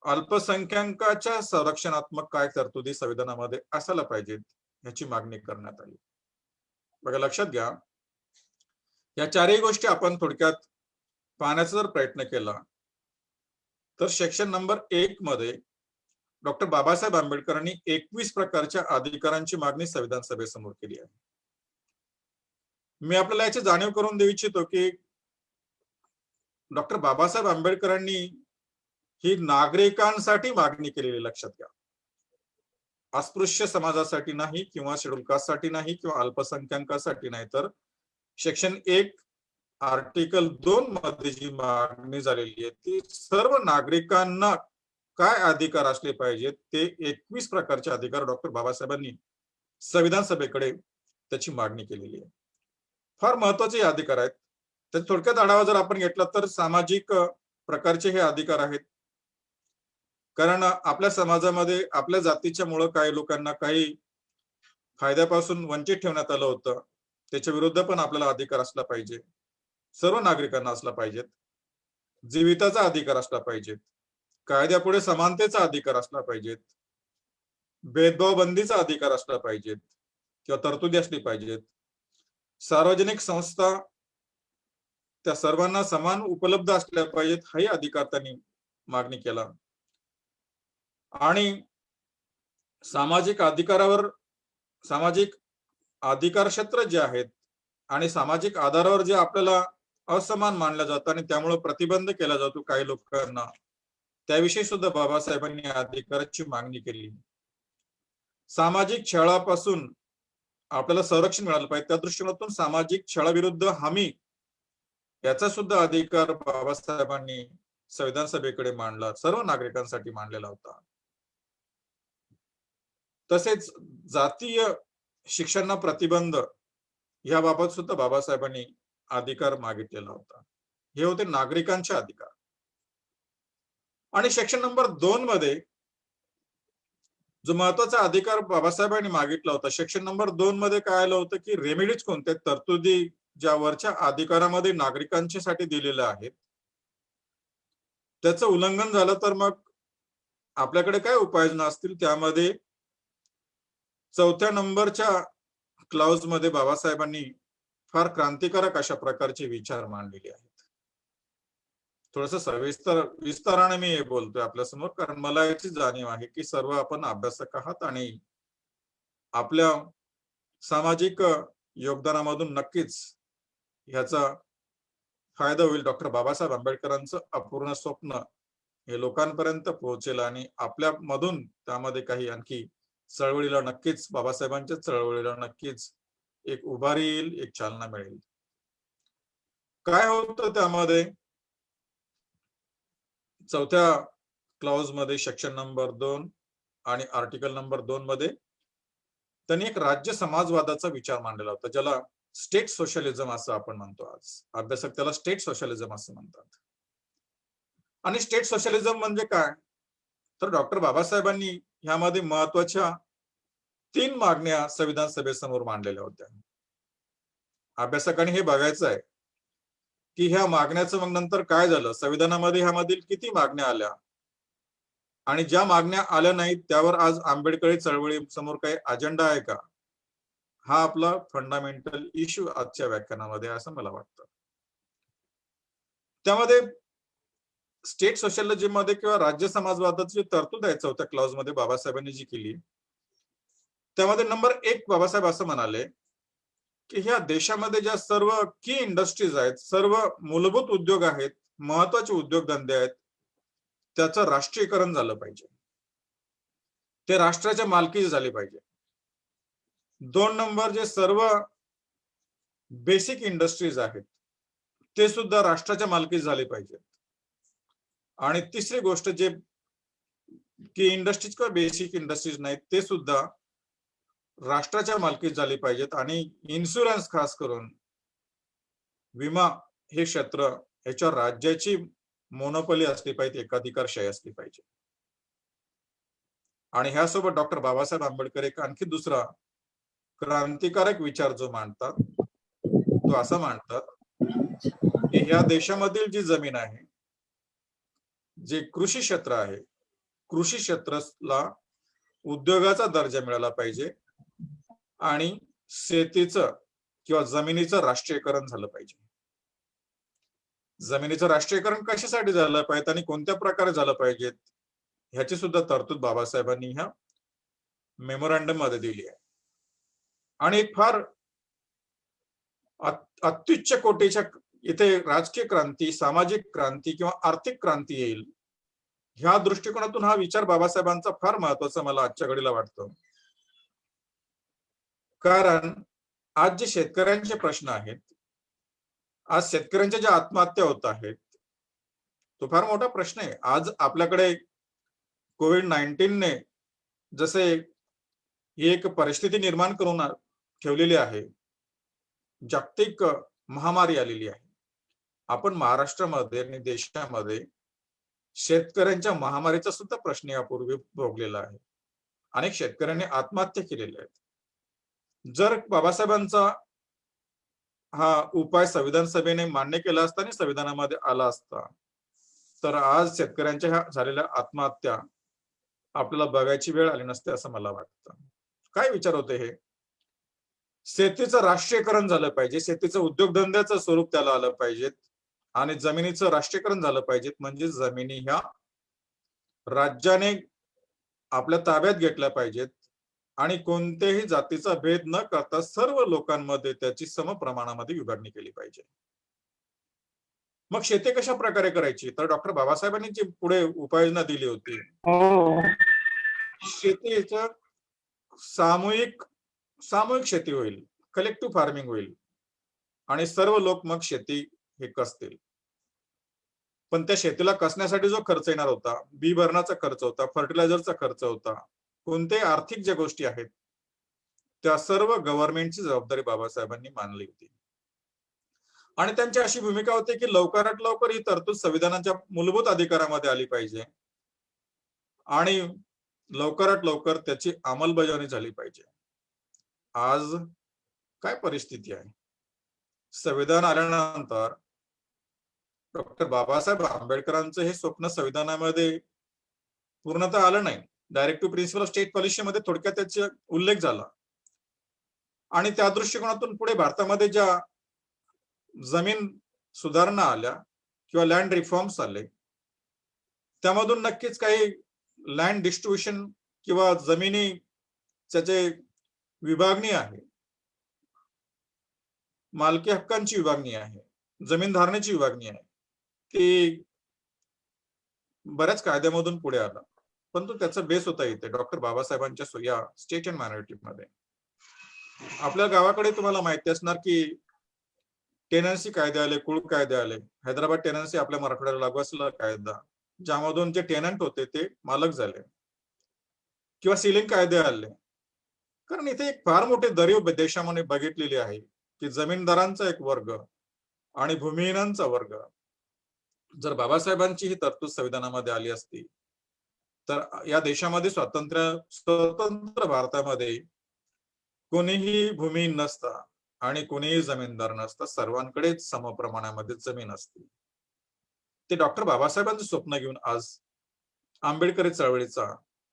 अल्पसंख्याकांच्या संरक्षणात्मक काय तरतुदी संविधानामध्ये असायला पाहिजेत ह्याची मागणी करण्यात आली. बघा, लक्षात घ्या, या 4ही गोष्टी आपण थोडक्यात पाहण्याचा जर प्रयत्न केला तर सेक्शन नंबर 1 मध्ये डॉक्टर बाबासाहेब आंबेडकरांनी 21 प्रकारच्या अधिकारांची मागणी संविधान सभेसमोर केली आहे. मी आपल्याला याची जाणीव करून देऊ इच्छितो की डॉक्टर बाबासाहेब आंबेडकरांनी ही नागरिकांसाठी मागणी केलेली, लक्षात घ्या. अस्पृश्य समाजासाठी नाही किंवा शेड्यूल कास्टसाठी नाही किंवा अल्पसंख्याकांसाठी नाही, तर सेक्शन 1 आर्टिकल 2 मध्ये जी मागणी झालेली आहे ती सर्व नागरिकांना काय अधिकार असले पाहिजेत ते 21 प्रकारचे अधिकार डॉक्टर बाबासाहेबांनी संविधान सभेकडे त्याची मागणी केलेली आहे. फार महत्वाचे अधिकार आहेत. तर थोडक्यात आढावा जर आपण घेतला तर सामाजिक प्रकारचे हे अधिकार आहेत. कारण आपल्या समाजामध्ये आपल्या जातीच्या मुळे काही लोकांना काही फायद्यापासून वंचित ठेवण्यात आलं होतं. त्याच्या विरुद्ध पण आपल्याला अधिकार असला पाहिजे. सर्व नागरिकांना असला पाहिजेत. जीविताचा अधिकार असला पाहिजे. कायद्यापुढे समानतेचा अधिकार असला पाहिजेत. भेदभाव बंदीचा अधिकार असला पाहिजेत किंवा तरतुदी असली पाहिजेत. सार्वजनिक संस्था त्या सर्वांना समान उपलब्ध असल्या पाहिजेत हाही अधिकार त्यांनी मागणी केला. आणि सामाजिक अधिकारावर सामाजिक अधिकार क्षेत्र जे आहेत आणि सामाजिक आधारावर जे आपल्याला असमान मानलं जातं आणि त्यामुळे प्रतिबंध केला जातो काही लोकांना, त्याविषयी सुद्धा बाबासाहेबांनी अधिकाराची मागणी केली. सामाजिक छळापासून आपल्याला संरक्षण मिळालं पाहिजे, त्या दृष्टिकोनातून सामाजिक छळाविरुद्ध हमी याचा सुद्धा अधिकार बाबासाहेबांनी संविधान सभेकडे मांडला, सर्व नागरिकांसाठी मांडलेला होता. तसेच जातीय शिक्षणाला प्रतिबंध याबाबत सुद्धा बाबासाहेबांनी अधिकार मागितलेला होता. हे होते नागरिकांचे अधिकार. आणि सेक्शन नंबर 2 मध्ये जो महत्वाचा अधिकार बाबासाहेबांनी मागितला होता, सेक्शन नंबर 2 मध्ये काय आलं होतं की रेमेडीज कोणत्या तरतुदी ज्या वरच्या अधिकारामध्ये नागरिकांच्यासाठी दिलेल्या आहेत त्याचं उल्लंघन झालं तर मग आपल्याकडे काय उपाययोजना असतील. त्यामध्ये 4थ्या नंबरच्या क्लाउज मध्ये बाबासाहेबांनी फार क्रांतिकारक अशा प्रकारचे विचार मांडलेले आहेत. थोडस विस्ताराने मी हे बोलतोय आपल्या समोर, कारण मला याची जाणीव आहे की सर्व आपण अभ्यासक आहात आणि आपल्या सामाजिक योगदानामधून नक्कीच ह्याचा फायदा होईल. डॉक्टर बाबासाहेब आंबेडकरांचं अपूर्ण स्वप्न हे लोकांपर्यंत पोहोचेल आणि आपल्या मधून त्यामध्ये काही आणखी चळवळीला नक्कीच बाबासाहेबांच्या चळवळीला नक्कीच एक उभारी येईल, एक चालना मिळेल. काय होतं त्यामध्ये 4थ्या क्लॉज मध्ये सेक्शन नंबर 2 आणि आर्टिकल नंबर 2 मध्ये त्यांनी एक राज्य समाजवादाचा विचार मांडलेला होता, ज्याला स्टेट सोशलिझम असं आपण म्हणतो. आज अभ्यासक त्याला स्टेट सोशलिझम असं म्हणतात. आणि स्टेट सोशलिझम म्हणजे काय, तर डॉक्टर बाबासाहेबांनी ह्यामध्ये महत्वाच्या 3 मागण्या संविधान सभेसमोर मांडलेल्या होत्या. अभ्यासकांनी हे बघायचं आहे की ह्या मागण्याचं मग नंतर काय झालं, संविधानामध्ये ह्यामधील किती मागण्या आल्या आणि ज्या मागण्या आल्या नाहीत त्यावर आज आंबेडकरी चळवळी समोर काही अजेंडा आहे का, हा आपला फंडामेंटल इश्यू आजच्या व्याख्यानामध्ये असं मला वाटतं. त्यामध्ये स्टेट सोशलिझम मध्ये किंवा राज्य समाजवादाची तरतूद आहे 4थ्या क्लॉज मध्ये बाबासाहेबांनी जी केली, त्यामध्ये नंबर 1 बाबासाहेब असं म्हणाले की ह्या देशामध्ये ज्या सर्व की इंडस्ट्रीज आहेत, सर्व मूलभूत उद्योग आहेत, महत्वाचे उद्योगधंदे आहेत, त्याचं राष्ट्रीयकरण झालं पाहिजे. ते राष्ट्राच्या मालकीचे झाले पाहिजे. 2 नंबर जे सर्व बेसिक इंडस्ट्रीज आहेत ते सुद्धा राष्ट्राच्या मालकीचे झाले पाहिजेत. आणि तिसरी गोष्ट जे की इंडस्ट्रीज किंवा बेसिक इंडस्ट्रीज नाहीत ते सुद्धा राष्ट्राच्या मालकीत झाले पाहिजेत. आणि इन्शुरन्स खास करून विमा हे क्षेत्र याच्यावर राज्याची मोनोपोली असली पाहिजे, एकाधिकारशाही असली पाहिजे. आणि ह्यासोबत डॉक्टर बाबासाहेब आंबेडकर एक आणखी दुसरा क्रांतिकारक विचार जो मांडतात तो असा मांडतात की ह्या देशामधील जी जमीन आहे, जे कृषी क्षेत्र आहे, कृषी क्षेत्राला उद्योगाचा दर्जा मिळाला पाहिजे आणि शेतीचं किंवा जमिनीचं राष्ट्रीयकरण झालं पाहिजे. जमिनीचं राष्ट्रीयकरण कशासाठी झालं पाहिजे आणि कोणत्या प्रकारे झालं पाहिजे ह्याची सुद्धा तरतूद बाबासाहेबांनी ह्या मेमोरंडम मध्ये दिली आहे. आणि एक फार अत्युच्च कोटीच्या इथे राजकीय क्रांती, सामाजिक क्रांती किंवा आर्थिक क्रांती येईल ह्या दृष्टिकोनातून हा विचार बाबासाहेबांचा फार महत्वाचा मला आजच्या घडीला वाटतो. कारण आज जे शेतकऱ्यांचे प्रश्न आहेत, आज शेतकऱ्यांच्या ज्या आत्महत्या होत आहेत, तो फार मोठा प्रश्न आहे. आज आपल्याकडे कोविड-19 ने जसे ही एक परिस्थिती निर्माण करून ठेवलेली आहे. जागतिक महामारी आलेली आहे. आपण महाराष्ट्रामध्ये आणि देशामध्ये शेतकऱ्यांच्या महामारीचा सुद्धा प्रश्न यापूर्वी भोगलेला आहे. अनेक शेतकऱ्यांनी आत्महत्या केलेल्या आहेत. जर बाबासाहेबांचा हा उपाय संविधान सभेने मान्य केला असता आणि संविधानामध्ये आला असता, तर आज शेतकऱ्यांच्या ह्या झालेल्या आत्महत्या आपल्याला बघायची वेळ आली नसते असं मला वाटतं. काय विचार होते हे? शेतीचं राष्ट्रीयकरण झालं पाहिजे, शेतीचं उद्योगधंद्याचं स्वरूप त्याला आलं पाहिजे आणि जमिनीचं राष्ट्रीयकरण झालं पाहिजे. म्हणजे जमिनी ह्या राज्याने आपल्या ताब्यात घेतल्या पाहिजेत आणि कोणत्याही जातीचा भेद न करता सर्व लोकांमध्ये त्याची समप्रमाणामध्ये विभागणी केली पाहिजे. मग शेती कशा प्रकारे करायची? तर डॉक्टर बाबासाहेबांनी जी पुढे उपाययोजना दिली होती, हो. शेतीचं सामूहिक सामूहिक शेती होईल, कलेक्टिव्ह फार्मिंग होईल आणि सर्व लोक मग शेती हे कसतील. पण त्या शेतीला कसण्यासाठी जो खर्च येणार होता, बी भरण्याचा खर्च होता, फर्टिलायझरचा खर्च होता, कोणत्याही आर्थिक ज्या गोष्टी आहेत, त्या सर्व गव्हर्नमेंटची जबाबदारी बाबासाहेबांनी मानली होती. आणि त्यांची अशी भूमिका होती की लवकरात लवकर ही तरतूद संविधानाच्या मूलभूत अधिकारामध्ये आली पाहिजे आणि लवकरात लवकर त्याची अंमलबजावणी झाली पाहिजे. आज काय परिस्थिती आहे? संविधान आल्यानंतर डॉक्टर बाबासाहेब आंबेडकरांचं हे स्वप्न संविधानामध्ये पूर्णतः आलं नाही. डायरेक्टिव्ह प्रिन्सिपल ऑफ स्टेट पॉलिसीमध्ये थोडक्यात त्याचा उल्लेख झाला आणि त्या दृष्टिकोनातून पुढे भारतामध्ये ज्या जमीन सुधारणा आल्या किंवा लँड रिफॉर्म्स आले, त्यामधून नक्कीच काही लँड डिस्ट्रीब्युशन किंवा जमिनी त्याचे विभागणी आहे, मालकी हक्कांची विभागणी आहे, जमीन धारणेची विभागणी आहे, ती बऱ्याच कायद्यामधून पुढे आला. परंतु त्याचा बेस होता इथे डॉक्टर बाबासाहेबांच्या या स्टेट अँड मायनॉरिटी मध्ये. आपल्या गावाकडे तुम्हाला माहिती असणार की टेनन्सी कायदे आले, कुळ कायदे आले. हैदराबाद टेनन्सी आपल्या मराठवाड्याला लागू असलेला कायदा, ज्यामधून जे टेनंट होते ते मालक झाले किंवा सिलिंग कायदे आले. कारण इथे एक फार मोठी दरीव देशामध्ये बघितलेली आहे की जमीनदारांचा एक वर्ग आणि भूमिहीनांचा वर्ग. जर बाबासाहेबांची ही तरतूद संविधानामध्ये आली असती तर या देशामध्ये स्वतंत्र भारतामध्ये कोणीही भूमिहीन नसता आणि कोणीही जमीनदार नसता, सर्वांकडेच समप्रमाणामध्ये जमीन असते. ते डॉक्टर बाबासाहेबांचं स्वप्न घेऊन आज आंबेडकरी चळवळीचा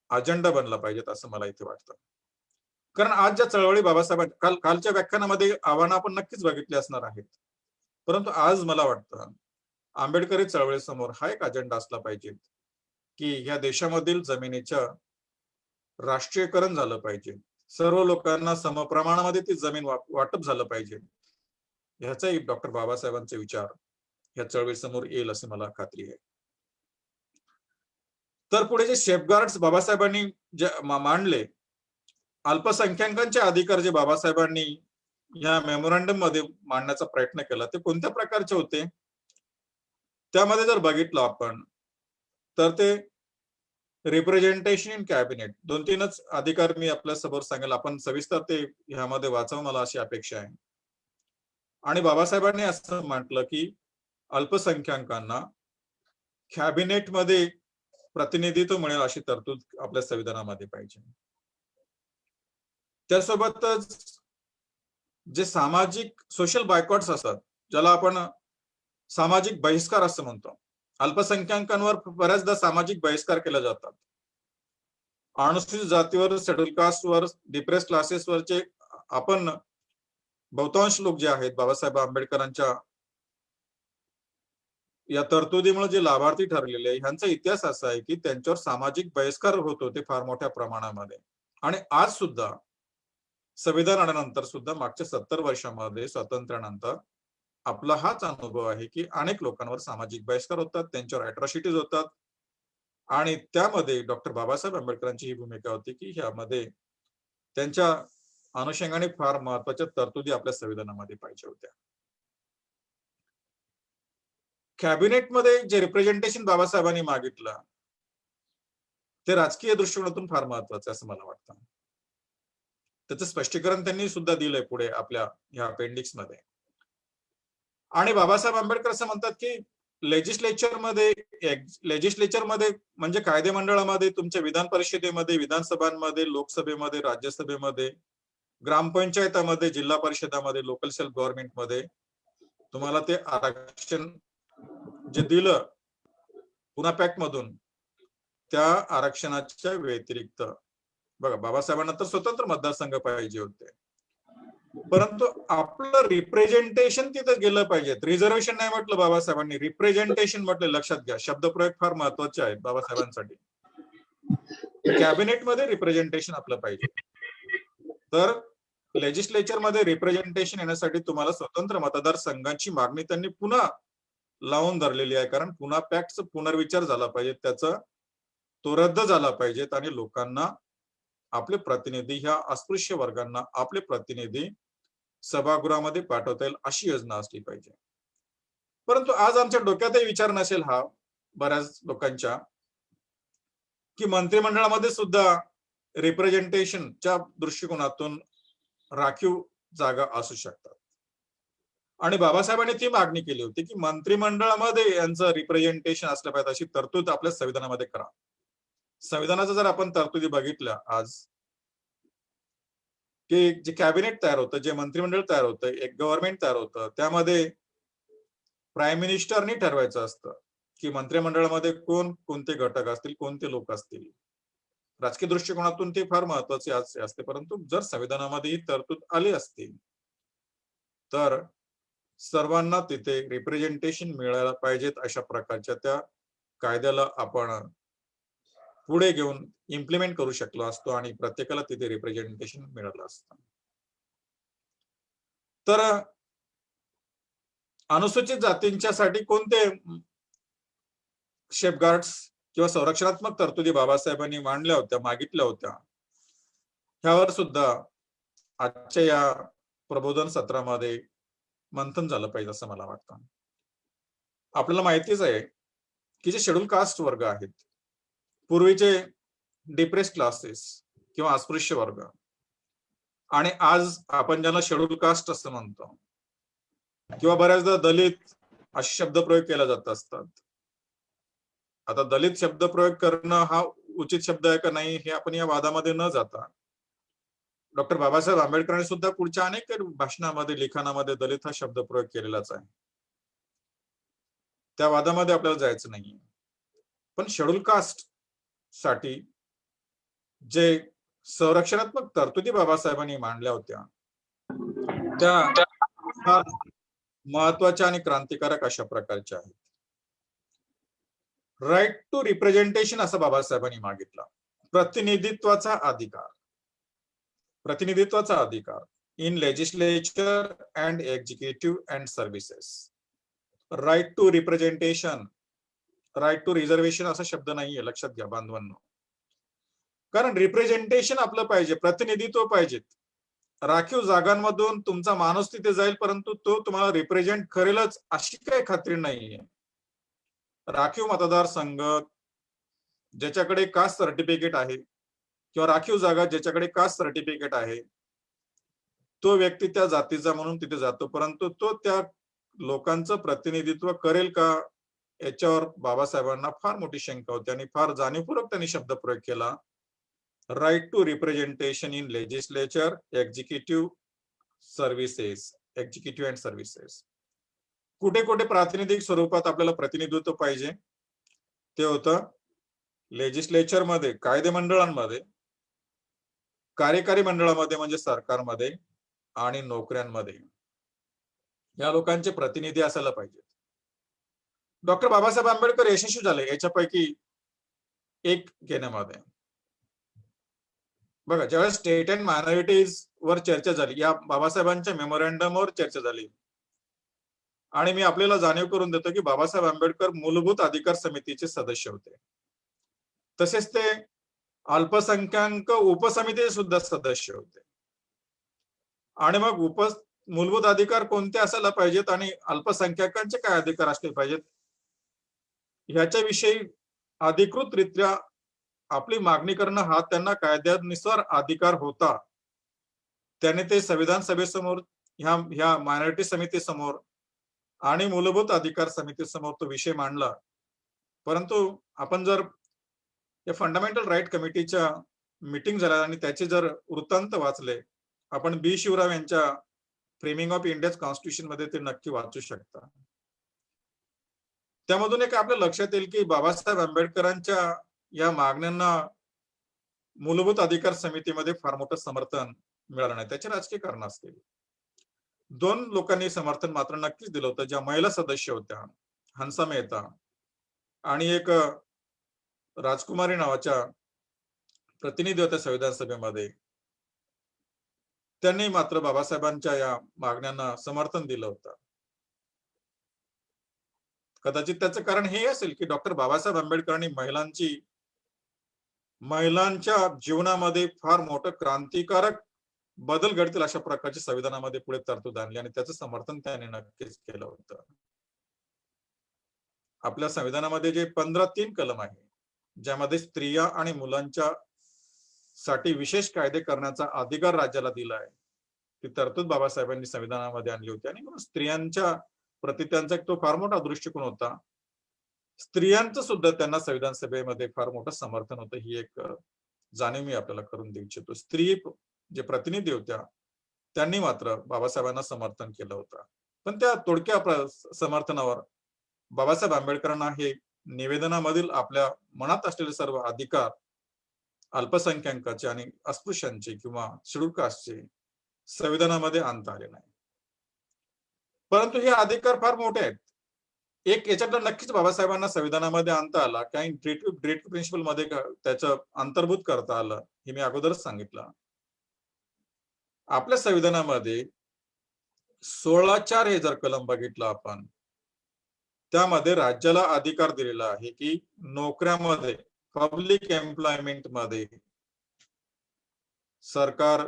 अजेंडा बनला पाहिजेत असं मला इथे वाटतं. कारण आज ज्या चळवळी बाबासाहेबांच्या कालच्या व्याख्यानामध्ये आव्हानं आपण नक्कीच बघितली असणार आहेत, परंतु आज मला वाटतं आंबेडकरी चळवळीसमोर हा एक अजेंडा असला पाहिजे की ह्या देशामधील जमिनीच्या राष्ट्रीयकरण झालं पाहिजे, सर्व लोकांना समप्रमाणामध्ये ती जमीन वाटप झालं पाहिजे. ह्याचाही डॉक्टर बाबासाहेबांचे विचार ह्या चळवळीसमोर येईल अशी मला खात्री आहे. तर पुढे जे सेफगार्ड्स बाबासाहेबांनी जे मांडले, अल्पसंख्याकांचे अधिकार जे बाबासाहेबांनी या मेमोरंडम मध्ये मांडण्याचा प्रयत्न केला, ते कोणत्या प्रकारचे होते? त्यामध्ये जर बघितलं आपण तर ते रिप्रेझेंटेशन इन कॅबिनेट, 2-3च अधिकार मी आपल्या समोर सांगेल. आपण सविस्तर ते ह्यामध्ये वाचावं मला अशी अपेक्षा आहे. आणि बाबासाहेबांनी असं म्हटलं की अल्पसंख्याकांना कॅबिनेटमध्ये प्रतिनिधित्व मिळेल अशी तरतूद आपल्या संविधानामध्ये पाहिजे. त्यासोबतच जे सामाजिक सोशल बायकॉट्स असतात, ज्याला आपण सामाजिक बहिष्कार असं म्हणतो, अल्पसंख्याकांवर बऱ्याचदा सामाजिक बहिष्कार केला जातात. अनुसूचित जातीवर, शेड्यूल कास्टवर, डिप्रेस क्लासेसवरचे आपण बहुतांश लोक जे आहेत बाबासाहेब आंबेडकरांच्या या तरतुदीमुळे जे लाभार्थी ठरलेले आहे, ह्यांचा इतिहास असा आहे की त्यांच्यावर सामाजिक बहिष्कार होत होते फार मोठ्या प्रमाणामध्ये. आणि आज सुद्धा संविधान आल्यानंतर सुद्धा मागच्या 70 वर्षांमध्ये स्वातंत्र्यानंतर आपला हाच अनुभव आहे की अनेक लोकांवर सामाजिक बहिष्कार होतात, त्यांच्यावर अॅट्रॉसिटीज होतात. आणि त्यामध्ये डॉक्टर बाबासाहेब आंबेडकरांची ही भूमिका होती की ह्यामध्ये त्यांच्या अनुषंगाने फार महत्वाच्या तरतुदी आपल्या संविधानामध्ये पाहिजे होत्या. कॅबिनेटमध्ये जे रिप्रेझेंटेशन बाबासाहेबांनी मागितलं ते राजकीय दृष्टिकोनातून फार महत्वाचं असं मला वाटतं. त्याचं स्पष्टीकरण त्यांनी सुद्धा दिलंय पुढे आपल्या ह्या अपेंडिक्स मध्ये. आणि बाबासाहेब आंबेडकर असं म्हणतात की लेजिस्लेचरमध्ये म्हणजे कायदेमंडळामध्ये, तुमच्या विधान परिषदेमध्ये, विधानसभांमध्ये, लोकसभेमध्ये, राज्यसभेमध्ये, ग्रामपंचायतामध्ये, जिल्हा परिषदामध्ये, लोकल सेल्फ गव्हर्नमेंटमध्ये तुम्हाला ते आरक्षण जे दिलं पुन्हा पॅक्ट मधून, त्या आरक्षणाच्या व्यतिरिक्त बघा बाबासाहेबांना तर स्वतंत्र मतदारसंघ पाहिजे होते, परंतु आपलं रिप्रेझेंटेशन तिथं गेलं पाहिजे. रिझर्वेशन नाही म्हटलं बाबासाहेबांनी, रिप्रेझेंटेशन म्हटलं. लक्षात घ्या, शब्दप्रयोग फार महत्वाचे आहेत बाबासाहेबांसाठी. कॅबिनेटमध्ये रिप्रेझेंटेशन आपलं पाहिजे. तर लेजिस्लेचरमध्ये रिप्रेझेंटेशन येण्यासाठी तुम्हाला स्वतंत्र मतदारसंघाची मागणी त्यांनी पुन्हा लावून धरलेली आहे, कारण पुन्हा पॅक्टचा पुनर्विचार झाला पाहिजे, त्याचा तो रद्द झाला पाहिजेत आणि लोकांना आपले प्रतिनिधी, ह्या अस्पृश्य वर्गांना आपले प्रतिनिधी सभागृहामध्ये पाठवता येईल अशी योजना असली पाहिजे. परंतु आज आमच्या डोक्यातही विचार नसेल हा बऱ्याच लोकांच्या, की मंत्रिमंडळामध्ये सुद्धा रिप्रेझेंटेशनच्या दृष्टिकोनातून राखीव जागा असू शकतात. आणि बाबासाहेबांनी ती मागणी केली होती की मंत्रिमंडळामध्ये यांचं रिप्रेझेंटेशन असलं पाहिजे, अशी तरतूद आपल्या संविधानामध्ये करा. संविधानाचं जर आपण तरतुदी बघितल्या आज, की जे कॅबिनेट तयार होतं, जे मंत्रिमंडळ तयार होतं, एक गव्हर्नमेंट तयार होतं, त्यामध्ये प्राईम मिनिस्टरनी ठरवायचं असतं की मंत्रिमंडळामध्ये कोणते घटक असतील, कोणते लोक असतील. राजकीय दृष्टिकोनातून ते फार महत्वाचे असते, परंतु जर संविधानामध्ये ही तरतूद आली असती तर सर्वांना तिथे रिप्रेझेंटेशन मिळायला पाहिजेत अशा प्रकारच्या त्या कायद्याला आपण पुढे घेऊन इम्प्लिमेंट करू शकलो असतो आणि प्रत्येकाला तिथे रिप्रेझेंटेशन मिळालं असतं. तर अनुसूचित जातींच्या साठी कोणते सेफगार्ड्स किंवा संरक्षणात्मक तरतुदी बाबासाहेबांनी मांडल्या होत्या, मागितल्या होत्या, ह्यावर सुद्धा आजच्या या प्रबोधन सत्रामध्ये मंथन झालं पाहिजे असं मला वाटतं. आपल्याला माहितीच आहे की जे शेड्यूल कास्ट वर्ग आहेत, पूर्वीचे डिप्रेस क्लासेस किंवा अस्पृश्य वर्ग, आणि आज आपण ज्यांना शेड्यूल कास्ट असं म्हणतो किंवा बऱ्याचदा दलित असे शब्दप्रयोग केला जात असतात. आता दलित शब्दप्रयोग करणं हा उचित शब्द आहे का नाही हे आपण या वादामध्ये न जाता, डॉक्टर बाबासाहेब आंबेडकरांनी सुद्धा पुढच्या अनेक भाषणामध्ये, लिखाणामध्ये दलित हा शब्दप्रयोग केलेलाच आहे. त्या वादामध्ये आपल्याला जायचं नाही. पण शेड्यूल कास्ट साठी जे संरक्षणात्मक तरतुदी बाबासाहेबांनी मांडल्या होत्या त्या फार महत्वाच्या आणि क्रांतिकारक अशा प्रकारच्या आहेत. राईट टू रिप्रेझेंटेशन असं बाबासाहेबांनी मागितलं. प्रतिनिधित्वाचा अधिकार, प्रतिनिधित्वाचा अधिकार in legislature and executive and services. Right to representation, right to reservation असा शब्द नाहीये, लक्षात घ्या बांधवांनो. कारण रिप्रेझेंटेशन आपलं पाहिजे, प्रतिनिधित्व पाहिजे. राखीव जागांमधून तुमचा माणूस तिथे जाईल, परंतु तो तुम्हाला रिप्रेझेंट करेलच अशी काही खात्री नाहीये. राखीव मतदारसंघ ज्याच्याकडे कास्ट सर्टिफिकेट आहे किंवा राखीव जागा ज्याच्याकडे कास्ट सर्टिफिकेट आहे, तो व्यक्ती त्या जातीचा म्हणून तिथे जातो, परंतु तो त्या लोकांचं प्रतिनिधित्व करेल का याच्यावर बाबासाहेबांना फार मोठी शंका होती आणि फार जाणीवपूर्वक त्यांनी शब्दप्रयोग केला. Right to representation in legislature, executive services, executive and services. कुठे कुठे प्रातिनिधिक स्वरूपात आपल्याला प्रतिनिधित्व पाहिजे, ते होतं लेजिस्लेचर मध्ये, कायदे मंडळांमध्ये, कार्यकारी मंडळामध्ये म्हणजे सरकारमध्ये, आणि नोकऱ्यांमध्ये या लोकांचे प्रतिनिधी असायला पाहिजे. डॉक्टर बाबासाहेब आंबेडकर यशस्वी झाले याच्यापैकी एक घेण्यामध्ये. बघा, ज्यावेळेस स्टेट अँड मायनॉरिटीज वर चर्चा झाली, या बाबासाहेबांच्या मेमोरंडमवर चर्चा झाली, आणि मी आपल्याला जाणीव करून देतो की बाबासाहेब आंबेडकर मूलभूत अधिकार समितीचे सदस्य होते. तसेच ते अल्पसंख्याक उपसमितीचे सुद्धा सदस्य होते. आणि मग मूलभूत अधिकार कोणते असायला पाहिजेत आणि अल्पसंख्याकांचे काय अधिकार असले पाहिजेत ह्याच्याविषयी अधिकृतरित्या आपली मागणी करणं हा त्यांना कायद्यानुसार अधिकार होता. त्याने ते संविधान सभेसमोर ह्या ह्या मायनॉरिटी समितीसमोर आणि मूलभूत अधिकार समितीसमोर तो विषय मांडला. परंतु आपण जर या फंडामेंटल राईट कमिटीच्या मीटिंग झाल्या आणि त्याचे जर वृत्तांत वाचले, आपण बी शिवराव यांच्या फ्रेमिंग ऑफ इंडियाज कॉन्स्टिट्यूशन मध्ये ते नक्की वाचू शकता. त्यामधून एक आपल्या लक्षात येईल की बाबासाहेब आंबेडकरांच्या या मागण्यांना मूलभूत अधिकार समितीमध्ये फार मोठं समर्थन मिळालं नाही. त्याचे राजकीय कारण असतील. दोन लोकांनी समर्थन मात्र नक्कीच दिलं होतं. ज्या महिला सदस्य होत्या, हंसा मेहता आणि एक राजकुमारी नावाच्या प्रतिनिधी होत्या संविधान सभेमध्ये. त्यांनी मात्र बाबासाहेबांच्या या मागण्यांना समर्थन दिलं होतं. कदाचित त्याचं कारण हे असेल की डॉक्टर बाबासाहेब आंबेडकरांनी महिलांच्या जीवनामध्ये फार मोठं क्रांतिकारक बदल घडतील अशा प्रकारची संविधानामध्ये पुढे तरतूद आणली आणि त्याचं समर्थन त्याने नक्कीच केलं होतं. आपल्या संविधानामध्ये जे 15(3) कलम आहे, ज्यामध्ये स्त्रिया आणि मुलांच्या साठी विशेष कायदे करण्याचा अधिकार राज्याला दिला आहे, ती तरतूद बाबासाहेबांनी संविधानामध्ये आणली होती. आणि म्हणून स्त्रियांच्या प्रति त्यांचा तो फार मोठा दृष्टिकोन होता. स्त्रियांचं सुद्धा त्यांना संविधान सभेमध्ये फार मोठं समर्थन होतं. ही एक जाणीव मी आपल्याला करून देऊ इच्छितो. स्त्री जे प्रतिनिधी होत्या त्यांनी मात्र बाबासाहेबांना समर्थन केलं होतं. पण त्या तोडक्या समर्थनावर बाबासाहेब आंबेडकरांना हे निवेदनामधील आपल्या मनात असलेले सर्व अधिकार अल्पसंख्याकांचे आणि अस्पृश्यांचे किंवा शेड्यूल कास्टचे संविधानामध्ये आणता आले नाही. परंतु हे अधिकार फार मोठे आहेत. एक याच्यातलं नक्कीच बाबासाहेबांना संविधानामध्ये आणता आला, काही ग्रेट प्रिन्सिपल मध्ये त्याचं अंतर्भूत करता आलं, हे मी अगोदरच सांगितलं. आपल्या संविधानामध्ये 16(4) हे जर कलम बघितलं आपण, त्यामध्ये राज्याला अधिकार दिलेला आहे की नोकऱ्यामध्ये, पब्लिक एम्प्लॉयमेंट मध्ये सरकार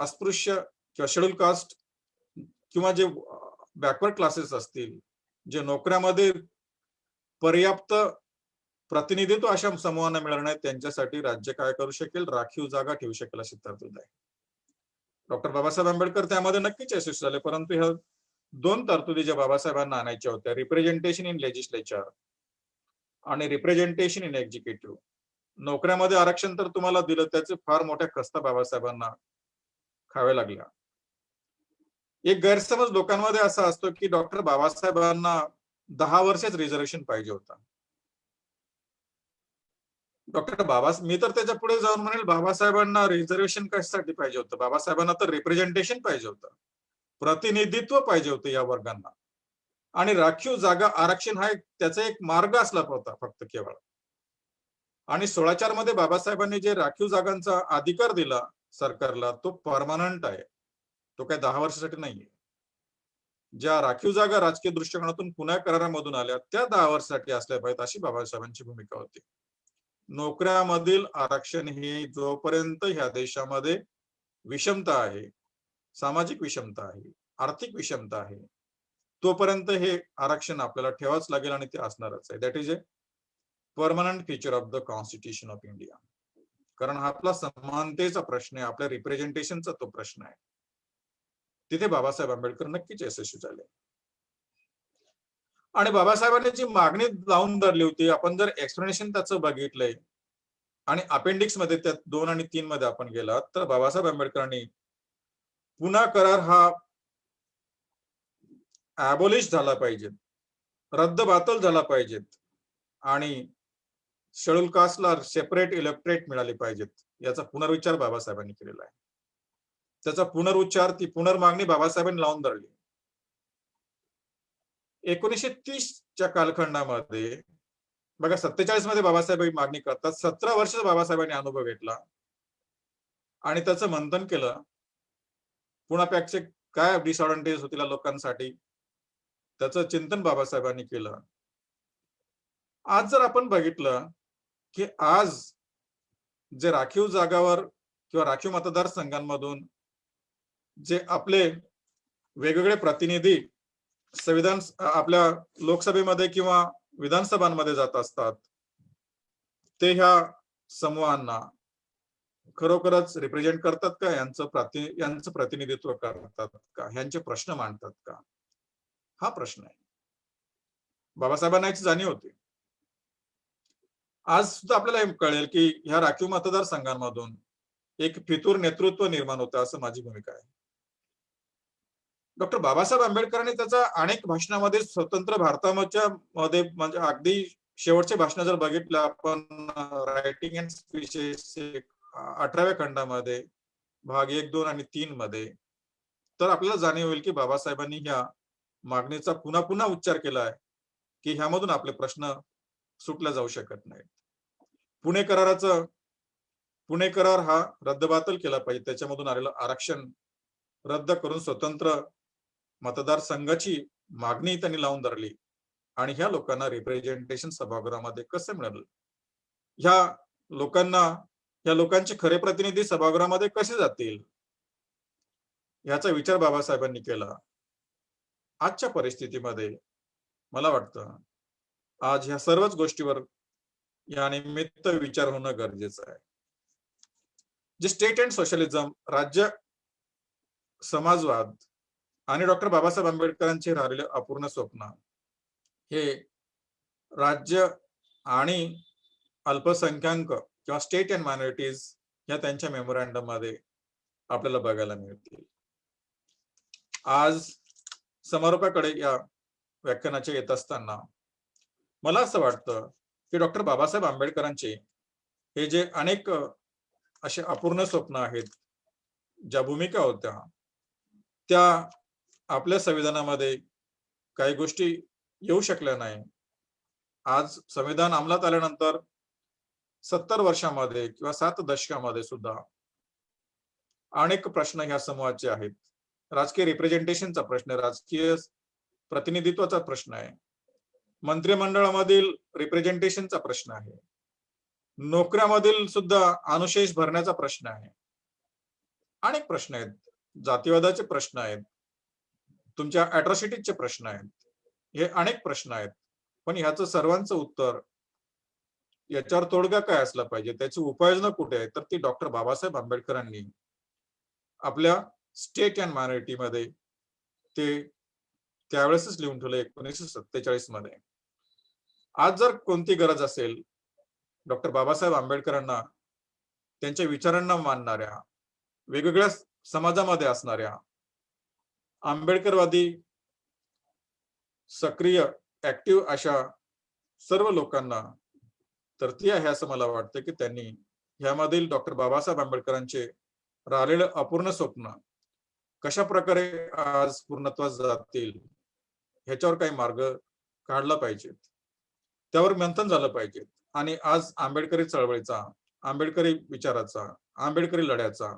अस्पृश्य किंवा शेड्यूल कास्ट किंवा जे बॅकवर्ड क्लासेस असतील, जे नोकऱ्यामध्ये पर्याप्त प्रतिनिधित्व अशा समूहांना मिळणार नाही, त्यांच्यासाठी राज्य काय करू शकेल, राखीव जागा ठेवू शकेल अशी तरतूद आहे. डॉक्टर बाबासाहेब आंबेडकर त्यामध्ये नक्कीच यशस्वी झाले. परंतु ह्या दोन तरतुदी ज्या बाबासाहेबांना आणायच्या होत्या, रिप्रेझेंटेशन इन लेजिस्लेचर आणि रिप्रेझेंटेशन इन एक्झिक्युटिव्ह, नोकऱ्यामध्ये आरक्षण तर तुम्हाला दिलं, त्याचे फार मोठ्या खस्ता बाबासाहेबांना खाव्या लागल्या. एक गैरसमज लोकांमध्ये असा असतो की डॉक्टर बाबासाहेबांना 10 वर्षच रिझर्वेशन पाहिजे होता. मी तर त्याच्या पुढे जाऊन म्हणेल, बाबासाहेबांना रिझर्वेशन कशासाठी पाहिजे होतं? बाबासाहेबांना तर रिप्रेझेंटेशन पाहिजे होतं, प्रतिनिधित्व पाहिजे होतं या वर्गांना. आणि राखीव जागा आरक्षण हा त्याचा एक मार्ग असला होता फक्त केवळ. आणि 16(4) मध्ये बाबासाहेबांनी जे राखीव जागांचा अधिकार दिला सरकारला, तो परमनंट आहे, तो काही 10 वर्षासाठी नाहीये. ज्या राखीव जागा राजकीय दृष्टिकोनातून पुन्हा करारामधून आल्या, त्या 10 वर्षासाठी असल्या पाहिजेत अशी बाबासाहेबांची भूमिका होती. नोकऱ्यामधील आरक्षण हे जोपर्यंत ह्या देशामध्ये विषमता आहे, सामाजिक विषमता आहे, आर्थिक विषमता आहे, तोपर्यंत हे आरक्षण आपल्याला ठेवाच लागेल आणि ते असणारच आहे. That is a permanent feature of the Constitution of India. कारण हा आपला समानतेचा प्रश्न आहे, आपल्या रिप्रेझेंटेशनचा तो प्रश्न आहे. तिथे बाबासाहेब आंबेडकर नक्कीच यशस्वी झाले. आणि बाबासाहेबांनी जी मागणी लावून धरली होती, आपण जर एक्सप्लेनेशन त्याचं बघितलंय आणि अपेंडिक्स मध्ये त्या 2 आणि 3 मध्ये आपण गेलात, तर बाबासाहेब आंबेडकरांनी पुन्हा करार हा ॲबॉलिश झाला पाहिजे, रद्दबातल झाला पाहिजेत आणि शेड्यूल कास्टला सेपरेट इलेक्टरेट मिळाले पाहिजेत, याचा पुनर्विचार बाबासाहेबांनी केलेला आहे. त्याचा पुनरुच्चार, ती पुनर्मागणी बाबासाहेबांनी लावून धरली. 1930च्या कालखंडामध्ये बघा, 47 मध्ये बाबासाहेब ही मागणी करतात. 17 वर्ष बाबासाहेबांनी अनुभव घेतला आणि त्याचं मंथन केलं. पुन्हा पॅकचे काय डिसअडव्हान्टेज होतील लोकांसाठी, त्याचं चिंतन बाबासाहेबांनी केलं. आज जर आपण बघितलं की आज जे राखीव जागावर किंवा राखीव मतदारसंघांमधून जे आपले वेगवेगळे प्रतिनिधी आपल्या लोकसभेमध्ये किंवा विधानसभांमध्ये जात असतात, ते ह्या समूहांना खरोखरच रिप्रेझेंट करतात का, यांचं प्रतिनिधित्व करतात का, ह्यांचे प्रश्न मांडतात का, हा प्रश्न आहे. बाबासाहेबांना याची जाणीव होती. आज सुद्धा आपल्याला हे कळेल की ह्या राखीव मतदारसंघांमधून एक फितूर नेतृत्व निर्माण होतं, असं माझी भूमिका आहे. डॉक्टर बाबासाहेब आंबेडकरांनी त्याचा अनेक भाषणामध्ये स्वतंत्र भारताच्या मध्ये म्हणजे अगदी शेवटचे भाषण जर बघितलं आपण, रायटिंग अँड स्पीचेस 18व्या खंडामध्ये भाग 1, 2 आणि 3 मध्ये, तर आपल्याला जाणीव होईल की बाबासाहेबांनी ह्या मागणीचा पुन्हा पुन्हा उच्चार केला आहे की ह्यामधून आपले प्रश्न सुटला जाऊ शकत नाहीत. पुणे कराराचं पुणे करार हा रद्दबातल केला पाहिजे, त्याच्यामधून आलेलं आरक्षण रद्द करून स्वतंत्र मतदारसंघाची मागणी त्यांनी लावून धरली आणि ह्या लोकांना रिप्रेझेंटेशन सभागृहामध्ये कसं मिळालं, ह्या ह्या लोकांचे खरे प्रतिनिधी सभागृहामध्ये कसे जातील, याचा विचार बाबासाहेबांनी केला. आजच्या परिस्थितीमध्ये मला वाटतं आज ह्या सर्वच गोष्टीवर या निमित्त विचार होणं गरजेचं आहे. जे स्टेट अँड सोशलिझम, राज्य समाजवाद आणि डॉक्टर बाबासाहेब आंबेडकरांचे राहिलेले अपूर्ण स्वप्न, हे राज्य आणि अल्पसंख्याक किंवा स्टेट अँड मायनॉरिटीज या त्यांच्या मेमोरँडम मध्ये आपल्याला बघायला मिळतील. आज समारोपाकडे या व्याख्यानाचे येत असताना मला असं वाटतं की डॉक्टर बाबासाहेब आंबेडकरांचे हे जे अनेक असे अपूर्ण स्वप्न आहेत, ज्या भूमिका होत्या, त्या आपल्या संविधानामध्ये काही गोष्टी येऊ शकल्या नाही. आज संविधान अंमलात आल्यानंतर 70 वर्षामध्ये किंवा 7 दशकामध्ये सुद्धा अनेक प्रश्न ह्या समूहाचे आहेत. राजकीय रिप्रेझेंटेशनचा प्रश्न आहे, राजकीय प्रतिनिधित्वाचा प्रश्न आहे, मंत्रिमंडळामधील रिप्रेझेंटेशनचा प्रश्न आहे, नोकऱ्यामधील सुद्धा अनुशेष भरण्याचा प्रश्न आहे. अनेक प्रश्न आहेत, जातीवादाचे प्रश्न आहेत, तुमच्या अॅट्रॉसिटीजचे प्रश्न आहेत, हे अनेक प्रश्न आहेत. पण ह्याचं सर्वांचं उत्तर, याच्यावर तोडगा काय असला पाहिजे, त्याची उपाययोजना कुठे आहे, तर ती डॉक्टर बाबासाहेब आंबेडकरांनी आपल्या स्टेट अँड मायनॉरिटी मध्ये ते त्यावेळेसच लिहून ठेवलं 1947 मध्ये. आज जर कोणती गरज असेल डॉक्टर बाबासाहेब आंबेडकरांना, त्यांच्या विचारांना मानणाऱ्या, वेगवेगळ्या समाजामध्ये असणाऱ्या आंबेडकरवादी सक्रिय ऍक्टिव्ह अशा सर्व लोकांना, तर ती आहे असं मला वाटतं की त्यांनी ह्यामधील डॉक्टर बाबासाहेब आंबेडकरांचे राहिलेलं अपूर्ण स्वप्न कशा प्रकारे आज पूर्णत्वास जातील, ह्याच्यावर काही मार्ग काढला पाहिजे, त्यावर मंथन झालं पाहिजे. आणि आज आंबेडकरी चळवळीचा, आंबेडकरी विचाराचा, आंबेडकरी लढ्याचा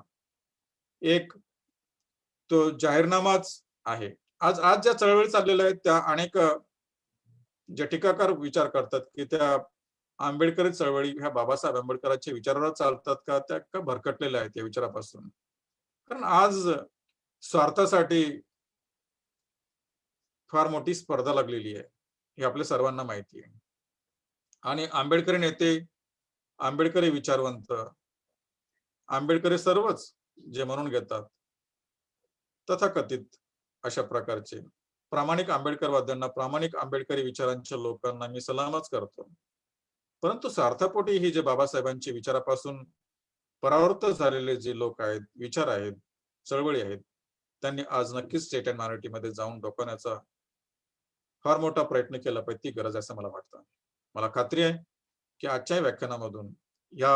एक तो जाहीरनामाच आहे. आज आज ज्या चळवळी चाललेल्या आहेत, त्या अनेक जे टीकाकार विचार करतात की त्या आंबेडकरी चळवळी ह्या बाबासाहेब आंबेडकरांच्या विचारावर चालतात का, त्या का भरकटलेल्या आहेत या विचारापासून. कारण आज स्वार्थासाठी फार मोठी स्पर्धा लागलेली आहे, हे आपल्या सर्वांना माहिती आहे. आणि आंबेडकरी नेते, आंबेडकरी विचारवंत, आंबेडकरी सर्वच जे म्हणून घेतात, तथाकथित अशा प्रकारचे प्रामाणिक आंबेडकरवाद्यांना, प्रामाणिक आंबेडकरी विचारांच्या लोकांना मी सलामच करतो. परंतु स्वार्थापोटी ही जे बाबासाहेबांच्या विचारापासून परावृत्त झालेले जे लोक आहेत, विचार आहेत, चळवळी आहेत, त्यांनी आज नक्कीच स्टेट अँड मायनॉरिटी मध्ये जाऊन डोकावण्याचा फार मोठा प्रयत्न केला पाहिजे, ती गरज असं मला वाटतं. मला खात्री आहे की आजच्या व्याख्यानामधून, या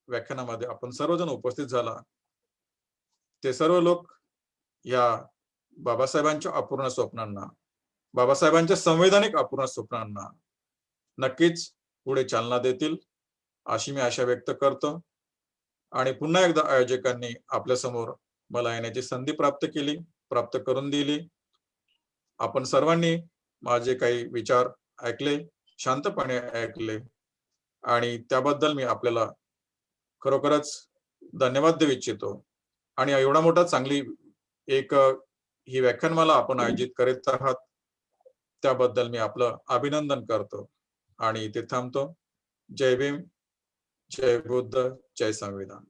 व्याख्यानामध्ये आपण सर्वजण उपस्थित झाला, ते सर्व लोक या बाबासाहेबांच्या अपूर्ण स्वप्नांना, बाबासाहेबांच्या संवैधानिक अपूर्ण स्वप्नांना नक्कीच पुढे चालना देतील, अशी मी आशा व्यक्त करतो. आणि पुन्हा एकदा आयोजकांनी आपल्या समोर मला येण्याची संधी प्राप्त करून दिली. आपण सर्वांनी माझे काही विचार ऐकले, शांतपणे ऐकले आणि त्याबद्दल मी आपल्याला खरोखरच धन्यवाद देऊ इच्छितो. आणि एवढा मोठा चांगली एक ही व्याख्यानमाला आपण आयोजित करीत आहात, त्याबद्दल मी आपलं अभिनंदन करतो आणि इथे थांबतो. जय भीम, जय बुद्ध, जय संविधान.